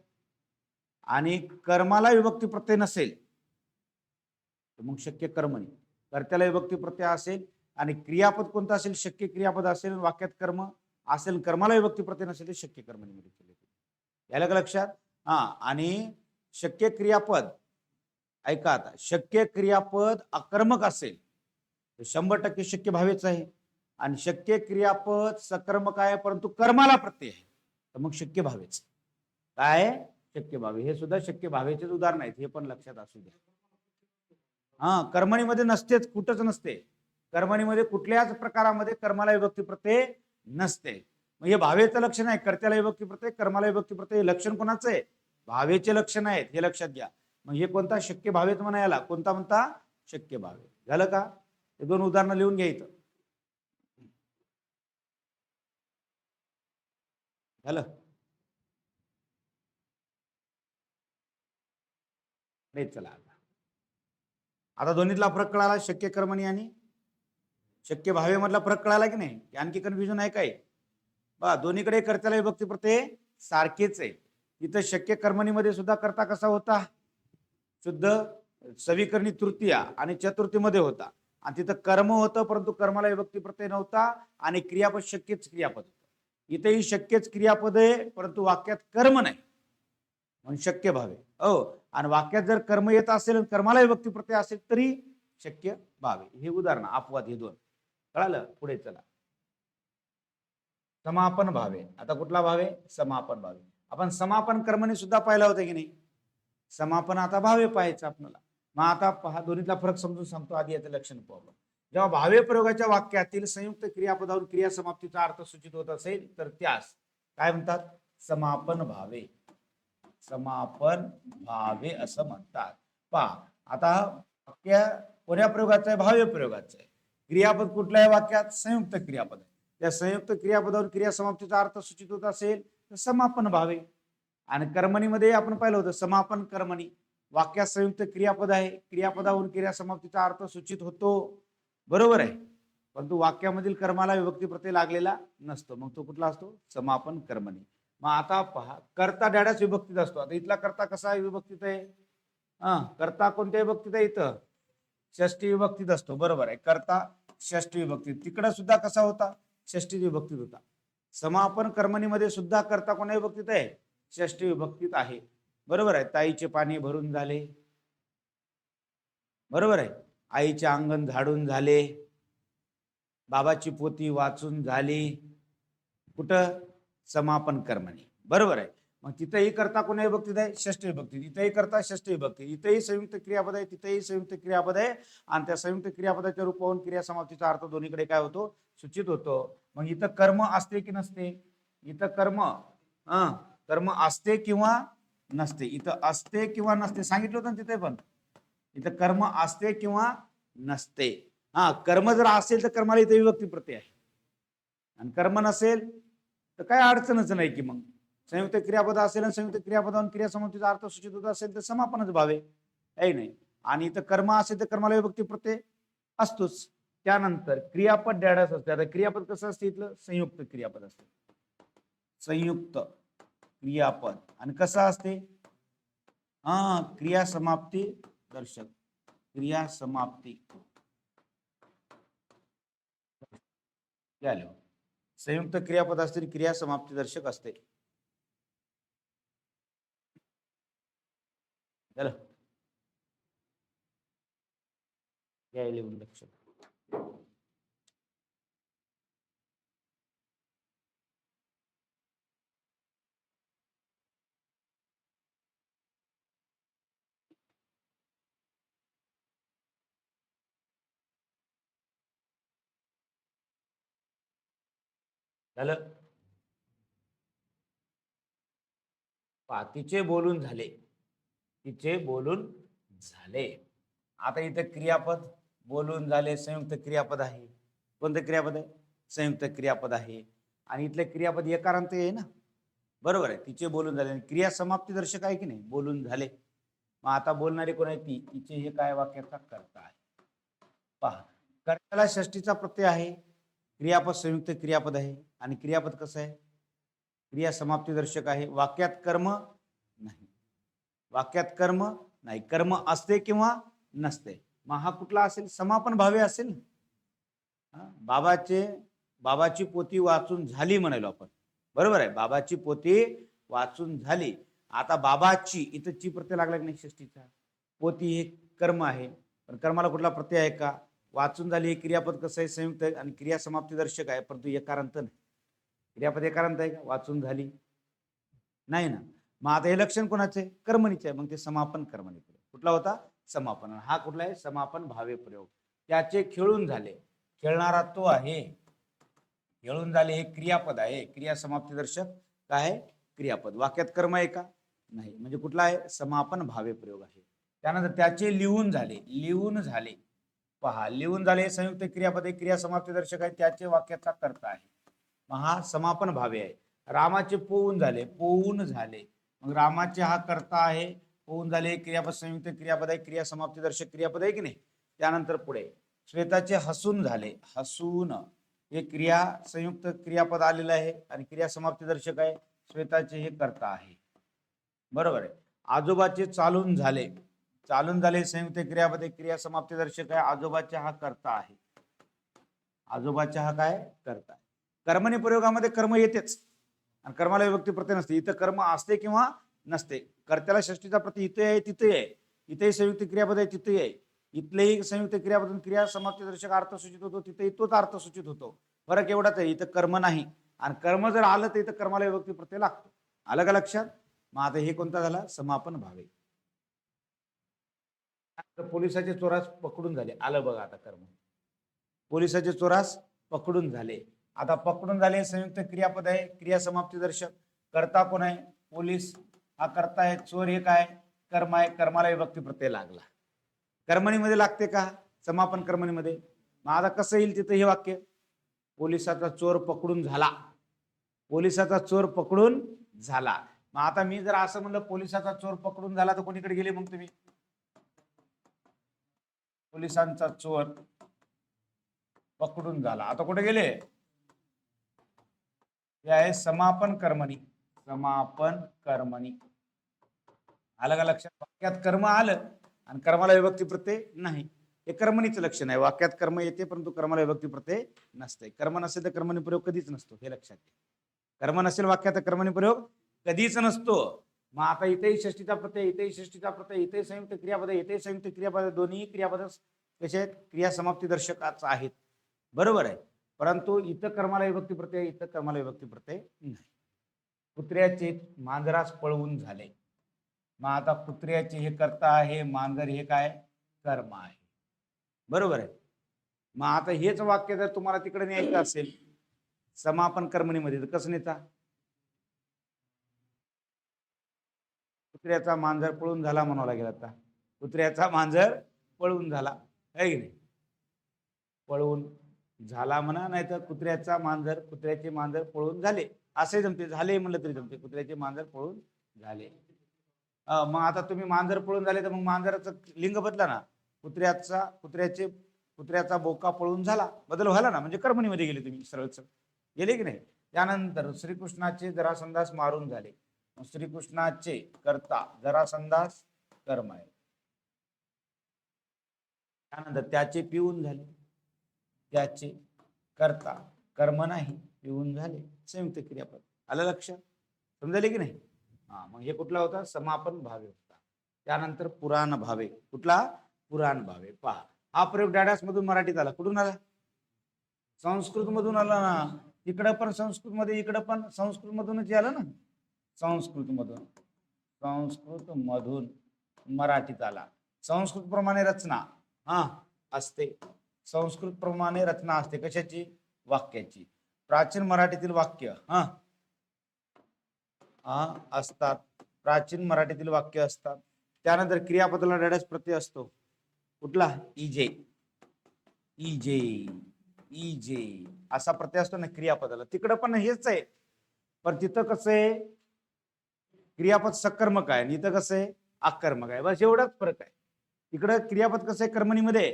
आणि कर्माला विभक्ती प्रत्यय नसेल तर मग शक्य कर्म नाही. कर्त्याला विभक्ती प्रत्यय असेल आणि क्रियापद कोणतं असेल? शक्य क्रियापद असेल. वाक्यात कर्म असेल, कर्माला विभक्ती प्रत्यय नसेल तर शक्य कर्म मध्ये केले. याला का लक्षात? आणि शक्य क्रियापद, ऐका आता, शक्य क्रियापद अकर्मक असेल तर 100% शक्य भावेच आहे. आणि शक्य क्रियापद सकर्मक आहे परंतु कर्माला प्रत्यय आहे तर मग शक्य भावेच. काय? शक्य भावे. हे सुद्धा शक्य भावेचेच उदाहरण आहेत, हे पण लक्षात असू द्या. कर्मणीमध्ये नसतेच, कुठंच नसते. कर्मणीमध्ये कुठल्याच प्रकारामध्ये कर्माला विभक्ती प्रत्यय नसते. मग हे भावेचं लक्षण आहे. कर्त्याला विभक्ती प्रत्यय, कर्माला विभक्ती प्रत्यय. लक्षण कोणाचं आहे? भावेचे लक्षण आहेत, हे लक्षात घ्या. मग हे कोणता? शक्य भावेच म्हणायला. कोणता म्हणता? शक्य भावे. झालं का? हे दोन उदाहरणं लिहून घ्यायचं. झालं? चला आता दोन्हीतला फरक कळाला. शक्य कर्मणी आणि शक्य भावे मधला फरक कळाला की नाही? आणखी कन्फ्युजन आहे काय? बा दोन्हीकडे कर्त्याला विभक्ती प्रत्यय सारखेच आहे. इथं शक्य कर्मणीमध्ये सुद्धा करता कसा होता? शुद्ध सविकरणी तृतीया आणि चतुर्थीमध्ये होता. आणि तिथं कर्म होतं परंतु कर्माला विभक्ती प्रत्यय नव्हता आणि क्रियापद शक्यच क्रियापद होतं. इथेही शक्यच क्रियापद आहे परंतु वाक्यात कर्म नाही म्हणून शक्य भावे. आणि वाक्यात जर कर्म येत असेल, कर्माला विभक्ती प्रत्यय असेल तरी शक्य भावे. हे उदाहरण अपवाद हे दोन. कळालं? पुढे चला. समापन भावे. आता कुठला भावे? समापन भावे. आपण समापन कर्मणी सुद्धा पाहिला होता की नाही? समापन आता भावे पाहायचं आपल्याला. मग आता पहा, दोन्हीतला फरक समजून सांगतो. आधी याचं लक्षण पाहू. जेव्हा भावे प्रयोगाच्या वाक्यातील संयुक्त क्रियापदावरून क्रिया समाप्तीचा अर्थ सूचित होत असेल तर त्यास काय म्हणतात? समापन भावे. समापन भावे असं म्हणतात. पहा, आता वाक्य कोण्या प्रयोगाचं आहे? भावे प्रयोगाचं आहे. क्रियापद कुठलं आहे वाक्यात? संयुक्त क्रियापद आहे. त्या संयुक्त क्रियापदावरून क्रिया समाप्तीचा अर्थ सूचित होत असेल तर समापन भावे. आणि कर्मणीमध्ये आपण पाहिलं होतं समापन कर्मणी. वाक्यात संयुक्त क्रियापद आहे, क्रियापदावरून क्रिया समाप्तीचा अर्थ सूचित होतो, बरोबर आहे. परंतु वाक्यामधील कर्माला विभक्ती प्रत्यय लागलेला नसतो, मग तो कुठला असतो? समापन कर्मणी. मग आता पहा, कर्ता डॅडस विभक्तीत असतो. आता इथला कर्ता कसा विभक्तीत आहे? कर्ता कोणत्या विभक्तीत आहे? इथं षष्टी विभक्तीत असतो, बरोबर आहे. कर्ता षष्टी विभक्तीत. तिकडे सुद्धा कसा होता? षष्टी विभक्तीत होता. समापन कर्मणीमध्ये सुद्धा कर्ता कोण्या विभक्तीत आहे? षष्टी विभक्तीत आहे, बरोबर आहे. ताईचे पाणी भरून झाले, बरोबर आहे. आईचे अंगण झाडून झाले, बाबाची पोती वाचून झाली. कुठं? समापन कर्मणी, बरोबर आहे. मग तिथेही कर्ता कोण्या विभक्तीत आहे? षष्टी विभक्तीत. इथेही कर्ता षष्टी विभक्ती. इथेही संयुक्त क्रियापद आहे, तिथेही संयुक्त क्रियापद आहे. आणि त्या संयुक्त क्रियापदाच्या रूपावरून क्रिया समाप्तीचा अर्थ दोन्हीकडे काय होतो? सूचित होतो. मग इथं कर्म असते की नसते? इथं कर्म असते किंवा नसते? इथं असते किंवा नसते सांगितलं होतं तिथे पण. इथं कर्म असते किंवा नसते. कर्म जर असेल तर कर्माला इथे विभक्ती प्रत्यय आहे, आणि कर्म नसेल तर काय अडचणच नाही की. मग संयुक्त क्रियापद असेल आणि संयुक्त क्रियापदावरून क्रिया समाप्तीचा अर्थ सूचित होत असेल तर समापनच भावे आहे नाही. आणि इथं कर्म असेल तर कर्माला विभक्ती प्रत्यय असतोच. त्यानंतर क्रियापद डॅडस असते. आता क्रियापद कसं असते? इथलं संयुक्त क्रियापद असते, संयुक्त क्रियापद. आणि कसं असते? क्रिया समाप्ती दर्शक. क्रिया समाप्ती झालं. संयुक्त क्रियापद असते, क्रिया समाप्ती दर्शक असते. चला यायला लक्ष. झालं. तिचे बोलून झाले, तिचे बोलून झाले. आता इथं क्रियापद बोलून झाले संयुक्त क्रियापद आहे. कोणतं क्रियापद आहे? संयुक्त क्रियापद आहे. आणि इथले क्रियापद एकारांत आहे ना, बरोबर आहे. तिचे बोलून झाले. क्रिया समाप्ती दर्शक आहे की नाही? बोलून झाले. मग आता बोलणारी कोण आहे? ती. तिचे हे काय वाक्याचा कर्ता आहे. पहा, कर्त्याला षष्टीचा प्रत्यय आहे, क्रियापद संयुक्त क्रियापद आहे. आणि क्रियापद कसं आहे? क्रिया समाप्ती दर्शक आहे. वाक्यात कर्म नाही, वाक्यात कर्म नाही. कर्म असते किंवा नसते. मग हा कुठला असेल? समापन भावे असेल. बाबाची पोती वाचून झाली म्हणालो आपण, बरोबर आहे. बाबाची पोती वाचून झाली. आता बाबाची इथं ची प्रत्यय लागला की नाही षष्टीचा? पोती हे कर्म आहे, पण कर्माला कुठला प्रत्यय आहे का? वाचून झाली हे क्रियापद कसं आहे? संयुक्त आहे आणि क्रिया समाप्ती दर्शक आहे, परंतु एकारांत नाही. क्रियापद एकारांत आहे का? वाचून झाली नाही ना. मग आता हे लक्षण कोणाचे? कर्मणीचे आहे. मग ते समापन कर्मणी प्रयोग. कुठला होता? समापन. हा कुठला आहे? समापन भावे प्रयोग. त्याचे खेळून झाले, खेळणारा तो आहे. खेळून झाले हे क्रियापद आहे, क्रिया समाप्ती दर्शक काय आहे? क्रियापद. वाक्यात कर्म आहे का? नाही. म्हणजे कुठला आहे? समापन भावे प्रयोग आहे. त्यानंतर त्याचे लिहून झाले, लिहून झाले. पहा, लिहून झाले संयुक्त क्रियापद आहे, क्रिया समाप्ती दर्शक आहे. त्याचे वाक्याचा कर्ता आहे. मग हा समापन भावे आहे. रामाचे पोहून झाले, पोहून झाले. मग रामाचे हा कर्ता आहे. पोहून झाले क्रियापद संयुक्त क्रियापद आहे, क्रिया समाप्ती दर्शक क्रियापद आहे की नाही. त्यानंतर पुढे श्वेताचे हसून झाले, हसून हे क्रिया संयुक्त क्रियापद आलेलं आहे आणि क्रिया समाप्ती दर्शक आहे. श्वेताचे हे कर्ता आहे, बरोबर आहे. आजोबाचे चालून झाले, चालून झाले संयुक्त क्रियापद आहे, क्रिया समाप्ती दर्शक आहे. आजोबाचा हा कर्ता आहे, आजोबाचा हा काय? कर्ता आहे. कर्मणी प्रयोगामध्ये कर्म येतेच आणि कर्माला विभक्ती प्रत्यय नसते. इथं कर्म असते किंवा नसते. कर्त्याला षष्टीचा प्रत्यय इथे आहे, तिथे आहे. इथेही संयुक्त क्रियापद आहे, तिथे आहे. इथलेही संयुक्त क्रियापद क्रिया समाप्ती दर्शक अर्थ सूचित होतो, तिथेही तोच अर्थ सूचित होतो. फरक एवढाच आहे, इथं कर्म नाही आणि कर्म जर आलं तर इथं कर्माला विभक्ती प्रत्यय लागतो. आलं का लक्षात? मग आता हे कोणता झाला? समापन भावे. पोलिसाचे चोरास पकडून झाले. आलं बघा आता कर्म. पोलिसाचे चोरास पकडून झाले. आता पकडून झाले संयुक्त क्रियापद आहे, क्रिया समाप्ती दर्शक. कर्ता कोण आहे? पोलीस हा कर्ता आहे. चोर हे काय? कर्म आहे. कर्माला विभक्ती प्रत्यय लागला. कर्मणीमध्ये लागते का? समापन कर्मणीमध्ये. मग आता कसं येईल तिथं हे वाक्य? पोलिसाचा चोर पकडून झाला. पोलिसाचा चोर पकडून झाला. मग आता मी जर असं म्हणलं पोलिसाचा चोर पकडून झाला तर कोणीकडे गेले मग तुम्ही? पोलिसांचा चोर पकडून झाला. आता कुठे गेले? हे आहे समापन कर्मणी. समापन कर्मणी. आलं का लक्षात? वाक्यात कर्म आलं आणि कर्माला विभक्ती प्रत्यय नाही. हे कर्मणीचं लक्षण आहे. वाक्यात कर्म येते परंतु कर्माला विभक्ती प्रत्यय नसते. कर्म नसेल तर कर्मणी प्रयोग कधीच नसतो, हे लक्षात घ्या. कर्म नसेल वाक्यात कर्मणी प्रयोग कधीच नसतो. मग आता इथेही षष्टीचा प्रत्यय, इथेही षष्टीचा प्रत्यय, इथे संयुक्त क्रियापद, इथे संयुक्त क्रियापद, दोन्ही क्रियापद कसे आहेत? क्रिया समाप्ती दर्शकाच आहेत. बरोबर आहे. परंतु इथं कर्माला विभक्ती प्रत्यय, इथं कर्माला विभक्ती प्रत्यय नाही. कुत्र्याचे मांजरास पळवून झाले. मग आता कुत्र्याचे हे कर्ता आहे, मांजर हे काय? कर्म आहे. बरोबर आहे. मग आता हेच वाक्य जर तुम्हाला तिकडे न्यायचं असेल समापन कर्मणीमध्ये तर कसं नेता? कुत्र्याचा मांजर पळून झाला म्हणावं लागेल. आता कुत्र्याचा मांजर पळून झाला आहे की नाही? पळून झाला म्हणा, नाही तर कुत्र्याचा मांजर, कुत्र्याचे मांजर पळून झाले असे जमते. झाले म्हणलं तरी जमते. कुत्र्याचे मांजर पळून झाले. मग आता तुम्ही मांजर पळून झाले तर मग मांजराचं लिंग बदला ना. कुत्र्याचा बोका पळून झाला, बदल व्हायला ना, म्हणजे कर्मणीमध्ये गेले तुम्ही सरळ गेले की नाही? त्यानंतर श्रीकृष्णाचे जरासंधास मारून झाले. श्रीकृष्णाचे कर्ता जरासंधास कर्म आहे. त्यानंतर त्याचे पिऊन झाले. त्याचे कर्ता कर्म नाही, पिऊन झाले. संयुक्त क्रियापद. आलं लक्षात? समजले की नाही? हा, मग हे कुठला होता? समापन भावे होता. त्यानंतर पुराण भावे. कुठला? पुराण भावे. पहा, हा प्रयोग डाडास मधून मराठीत आला. कुठून आला? संस्कृत मधून आला ना. इकडं पण संस्कृत मध्ये, इकडं पण संस्कृत मधूनच आलं ना. संस्कृत मधून मराठीत आला. संस्कृत प्रमाणे रचना हा असते. संस्कृत प्रमाणे रचना असते. कशाची? वाक्याची. प्राचीन मराठीतील वाक्य असतात. प्राचीन मराठीतील वाक्य असतात. त्यानंतर क्रियापदाला डाडास प्रत्यय असतो. कुठला? इजे. इजे इजे असा प्रत्यय असतो ना क्रियापदाला. तिकडं पण हेच आहे, पण तिथं कसं आहे? क्रियापद सकर्मक आहे आणि इथं कसं आहे? आकर्मक आहे. बस एवढाच फरक आहे. इकडं क्रियापद कसं आहे? कर्मणीमध्ये.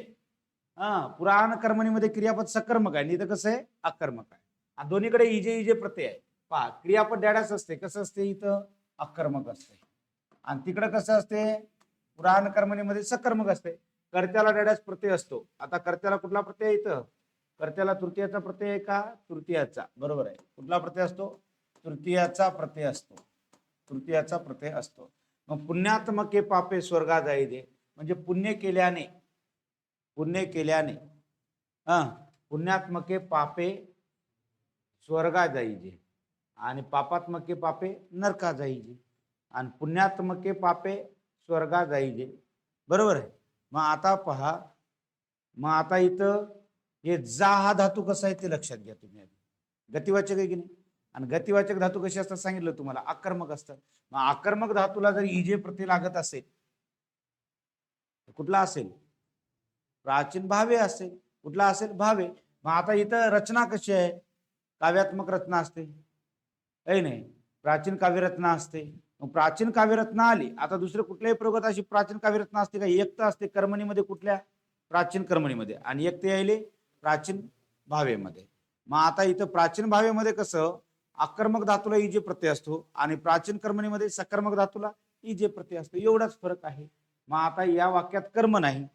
पुराण कर्मणीमध्ये क्रियापद सकर्मक आहे आणि इथं कसं आहे? आकर्मक आहे. आणि दोन्हीकडे इजे इजे प्रत्यय आहे. पहा, क्रियापद डाडास असते. कसं असते? इथं आकर्मक असते आणि तिकडं कसं असते? पुराण कर्मणीमध्ये सकर्मक असते. कर्त्याला डाडास प्रत्यय असतो. आता कर्त्याला कुठला प्रत्यय? इथं कर्त्याला तृतीयाचा प्रत्यय आहे का? तृतीयाचा. बरोबर आहे. कुठला प्रत्यय असतो? तृतीयाचा प्रत्यय असतो. तृतीयाचा प्रत्यय असतो. मग पुण्यात्मके पापे स्वर्गा जाई दे, म्हणजे पुण्य केल्याने पुण्यात्मके पापे स्वर्गा जाईजे आणि पापात्मके पापे नरका जाईजे आणि पुण्यात्मके पापे स्वर्गा जाईजे. बरोबर आहे. मग आता पहा, मग आता इथं हे जा हा धातू कसा आहे ते लक्षात घ्या तुम्ही. गतिवाचक आहे की नाही? आणि गतिवाचक धातू कसे असतात सांगितलं तुम्हाला? आकर्मक असतात. मग आकर्मक धातूला जर इजे प्रत्यय लागत असेल, कुठला असेल? प्राचीन भावे असेल. कुठला असेल? भावे. मग आता इथं रचना कशी आहे? काव्यात्मक रचना असते, नाही? प्राचीन काव्यरत्ना असते. मग प्राचीन काव्यरत्ना आली. आता दुसरे कुठल्याही प्रयोगात अशी प्राचीन काव्यरत्ना असते का? एक तर असते कर्मणीमध्ये. कुठल्या? प्राचीन कर्मणीमध्ये. आणि एक ते यायले प्राचीन भावेमध्ये. मग आता इथं प्राचीन भावेमध्ये कसं? आकर्मक धातूला इजे प्रत्यय असतो आणि प्राचीन कर्मणीमध्ये सकर्मक धातूला इजे प्रत्यय असतो. एवढाच फरक आहे. मग आता या वाक्यात कर्म नाही.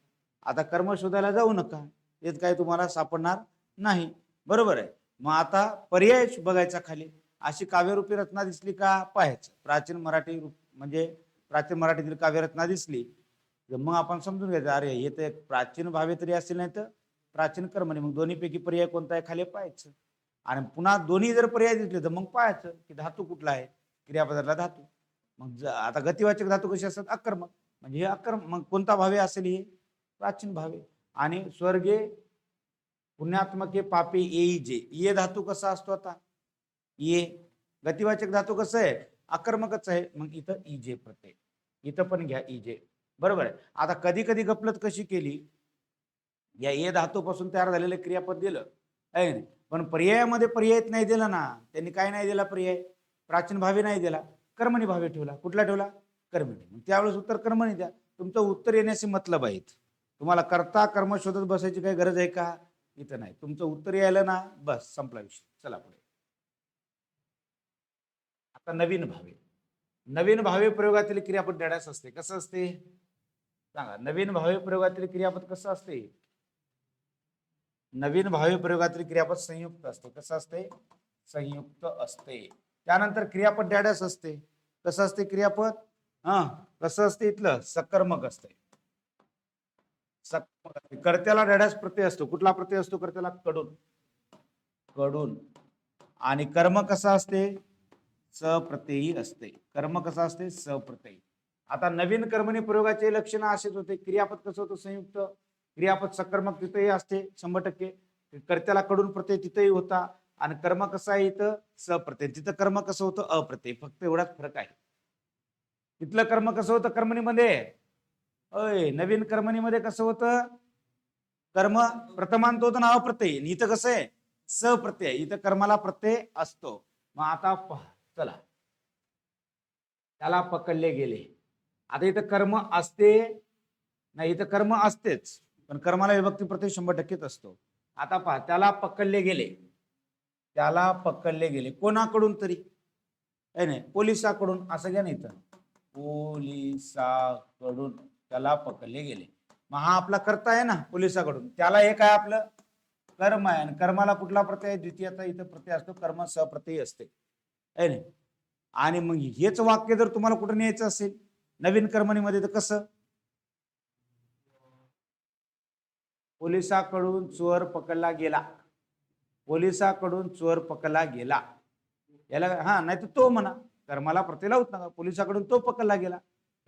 आता कर्म शोधायला जाऊ नका, तेच काय तुम्हाला सापडणार नाही. बरोबर आहे. मग आता पर्याय बघायचा खाली. अशी काव्यरूपी रचना दिसली का पाहायचं. प्राचीन मराठी म्हणजे प्राचीन मराठीतील काव्यरत्ना दिसली मग आपण समजून घ्यायचं, अरे हे तर प्राचीन भावे तरी असेल, नाही तर प्राचीन कर्मणी. मग दोन्हीपैकी पर्याय कोणता आहे खाली पाहायचं. आणि पुन्हा दोन्ही जर पर्याय दिसले तर मग पाहायचं की धातू कुठला आहे, क्रियापदाला धातू. मग आता गतिवाचक धातू कसे असतात, अकर्मक. म्हणजे हे अकर्मक, मग कोणता भावे असेल, हे प्राचीन भावे. आणि स्वर्गे पुण्यात्मके पापे येई जे, ये धातू कसा असतो आता, ये गतिवाचक धातू कसं आहे, अकर्मकच आहे. मग इथं इजे प्रत्यय, इथं पण घ्या इजे. बरोबर आहे. आता कधी कधी गपलत कशी केली, या ये धातूपासून तयार झालेलं क्रियापद दिलं आहे, पण पर्यायामध्ये पर्याय नाही दिला ना. त्यांनी काय नाही दिला पर्याय, प्राचीन भावे नाही दिला, कर्मणी भावे ठेवला. कुठला ठेवला, कर्मणी. त्यावेळेस उत्तर कर्मणी द्या. तुमचं उत्तर येण्याचे मतलब आहेत. तुम्हाला करता कर्म शोधत बसायची काही गरज आहे का, इथं नाही. तुमचं उत्तर यायला ना, बस संपला विषय. चला पुढे. आता नवीन भावे. नवीन भावे प्रयोगातील क्रियापद डॅडॅस असते. कसं असते सांगा, नवीन भावे प्रयोगातील क्रियापद कसं असते, नवीन भावे प्रयोगातील क्रियापद संयुक्त असते. कसं असते, संयुक्त असते. त्यानंतर क्रियापद डॅडॅस असते. कसं असते क्रियापद, कसं असते इथलं, सकर्मक असते. कर्त्याला डॅडॅस प्रत्यय असतो. कुठला प्रत्यय असतो कर्त्याला, कडून. कडून. आणि कर्म कसा असते, सप्रत्ययी असते. कर्म कसा असते, सप्रत्ययी. आता नवीन कर्मणी प्रयोगाचे लक्षण असेच होते. क्रियापद कसं होतं, संयुक्त. क्रियापद सकर्मक तिथेही असते 100%. कर्त्याला कडून प्रत्यय तिथेही होता. आणि कर्म कसं आहे इथं, सप्रत्यय. तिथं कर्म कसं होतं, अप्रत्यय. फक्त एवढाच फरक आहे. तिथलं कर्म कसं होतं कर्मणीमध्ये, नवीन कर्मणीमध्ये कसं होतं, कर्म प्रथमांत होतं ना, अप्रत्यय. इथं कसं आहे, सप्रत्यय. इथं कर्माला प्रत्यय असतो. मग आता चला, त्याला पकडले गेले. आता इथं कर्म असते नाही, इथं कर्म असतेच, पण कर्माला विभक्ती प्रत्यय 100%च असतो. आता पहा, त्याला पकडले गेले. त्याला पकडले गेले कोणाकडून तरी, नाही पोलिसाकडून, असं घ्या. नाही तर पोलिसाकडून त्याला पकडले गेले. मग हा आपला कर्ता आहे ना, पोलिसाकडून. त्याला हे काय आपलं कर्म आहे. आणि कर्माला कुठला प्रत्यय, द्वितीयता इथं प्रत्यय असतो. कर्म सप्रत्ययी असते, आहे नाही. आणि मग हेच वाक्य जर तुम्हाला कुठं न्यायचं असेल नवीन कर्मणीमध्ये, तर कसं, पोलिसाकडून चोर पकडला गेला. पोलिसाकडून चोर पकडला गेला, याला नाही तर तो म्हणा, कर्माला प्रत्यय लावत नका. पोलिसाकडून तो पकडला गेला,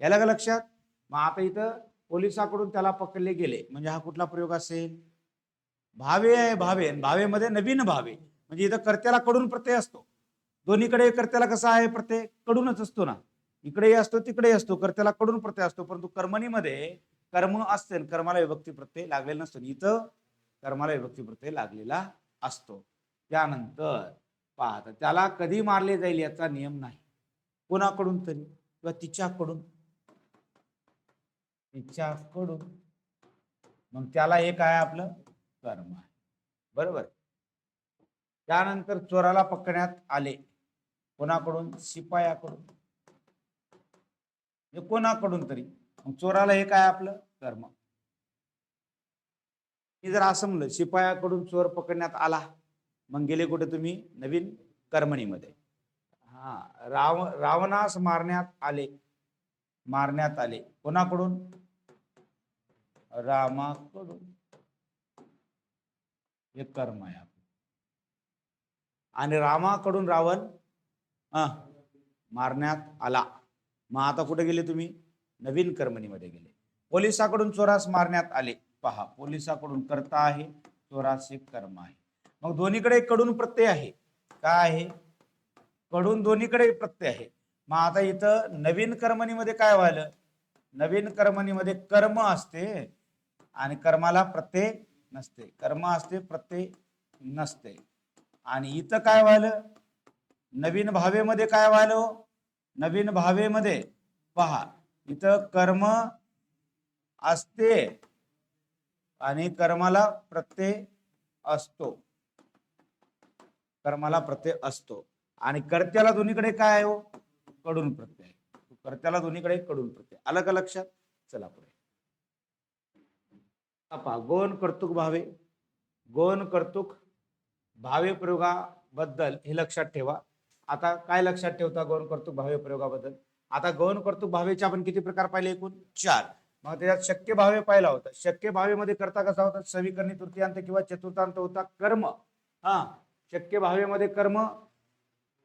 याला का लक्षात. मग आता इथं पोलिसाकडून त्याला पकडले गेले म्हणजे हा कुठला प्रयोग असेल, भावे आहे. भावे, भावेमध्ये नवीन भावे. म्हणजे इथं कर्त्याला कडून प्रत्यय असतो. दोन्हीकडे कर्त्याला कसा आहे प्रत्यय, कडूनच असतो ना. इकडेही असतो तिकडेही असतो, कर्त्याला कडून प्रत्यय असतो. परंतु कर्मणीमध्ये कर्म असते, कर्माला विभक्ती प्रत्यय लागलेला नसतो. इथं कर्माला विभक्ती प्रत्यय लागलेला असतो. त्यानंतर पाहता, त्याला कधी मारले जाईल याचा नियम नाही. कोणाकडून तरी, किंवा तिच्याकडून. तिच्याकडून, मग त्याला हे काय आपलं कर्म आहे. बरोबर. त्यानंतर चोराला पकडण्यात आले. कोणाकडून, शिपायाकडून. कोणाकडून तरी, मग चोराला हे काय आपलं कर्म. मी जर असं म्हणलं, शिपायाकडून चोर पकडण्यात आला, मग गेले कुठे तुम्ही, नवीन कर्मणीमध्ये. रावणास मारण्यात आले. मारण्यात आले कोणाकडून, रामाकडून. हे कर्म आहे. आणि रामाकडून रावण मारण्यात आला. मग आता कुठे गेले तुम्ही, नवीन कर्मणीमध्ये गेले. पोलिसाकडून चोरास मारण्यात आले. पहा, पोलिसाकडून कर्ता आहे, चोरास कर्म आहे. मग दोन्हीकडे कडून प्रत्यय आहे. काय आहे, कडून दोन्हीकडे प्रत्यय आहे. मग आता इथं नवीन कर्मणीमध्ये काय व्हायलं, नवीन कर्मणीमध्ये कर्म असते आणि कर्माला प्रत्यय नसते. कर्म असते, प्रत्यय नसते. आणि इथं काय व्हायलं, नवीन भावेमध्ये काय व्हायलं, नवीन भावेमध्ये पहा, इथं कर्म असते आणि कर्माला प्रत्यय असतो. कर्माला प्रत्यय असतो. आणि कर्त्याला दोन्हीकडे काय आहे, कडून प्रत्यय. कर्त्याला दोन्हीकडे कडून प्रत्यय. आलं का लक्षात. चला पुढे. गौण कर्तृक भावे. गौण कर्तृक भावे प्रयोगाबद्दल हे लक्षात ठेवा. आता काय लक्षात ठेवता गौण कर्तृक भावे प्रयोगाबद्दल. आता गौण कर्तृक भावेचे आपण किती प्रकार पाहिले, एकूण 4. मग त्याच्यात शक्य भावे पाहिला होता. शक्य भावेमध्ये कर्ता कसा होता, सविकर्णी तृतीयांत किंवा चतुर्थांत होता कर्म. शक्य भावेमध्ये कर्म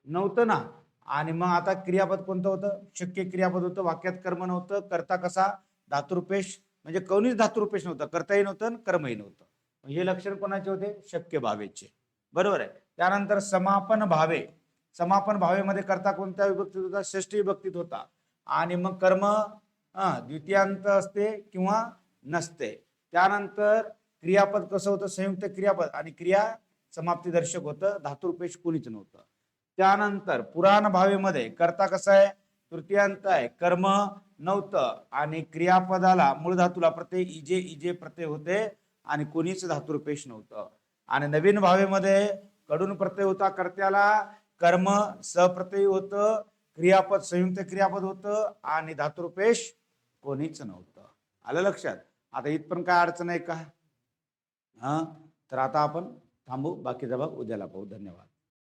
नव्हतं ना, आणि मग आता क्रियापद कोणतं होतं? शक्य क्रियापद होतं. वाक्यात कर्म नव्हतं. कर्ता कसा? धातुरूपेश, म्हणजे कोणीच धातुरूपेश नव्हतं, कर्ताही नव्हतं आणि कर्मही नव्हतं. हे लक्षण कोणाचे होते? शक्य भावेचे. बरोबर आहे. त्यानंतर समापन भावे. समापन भावेमध्ये कर्ता कोणत्या विभक्तीत होता? षष्ठी विभक्तीत होता. आणि मग कर्म द्वितीयांत असते किंवा नसते. त्यानंतर क्रियापद कसं होतं? संयुक्त क्रियापद, आणि क्रिया समाप्ती दर्शक होतं. धातुरूपेश कोणीच नव्हतं. त्यानंतर पुराण भावेमध्ये कर्ता कसा आहे? तृतीयांत आहे, कर्म नव्हतं, आणि क्रियापदाला मूळ धातूला प्रत्यय इजे इजे प्रत्यय होते, आणि कोणीच धातुरूपेश नव्हतं. आणि नवीन भावेमध्ये कडून प्रत्यय होता कर्त्याला, कर्म सप्रत्ययी होतं, क्रियापद संयुक्त क्रियापद होतं, आणि धातुरूपेश कोणीच नव्हतं. आलं लक्षात? आता इथपर्यंत काय अडचण आहे का? तर आता आपण थांबू, बाकीचा भाग उद्याला पाहू. धन्यवाद.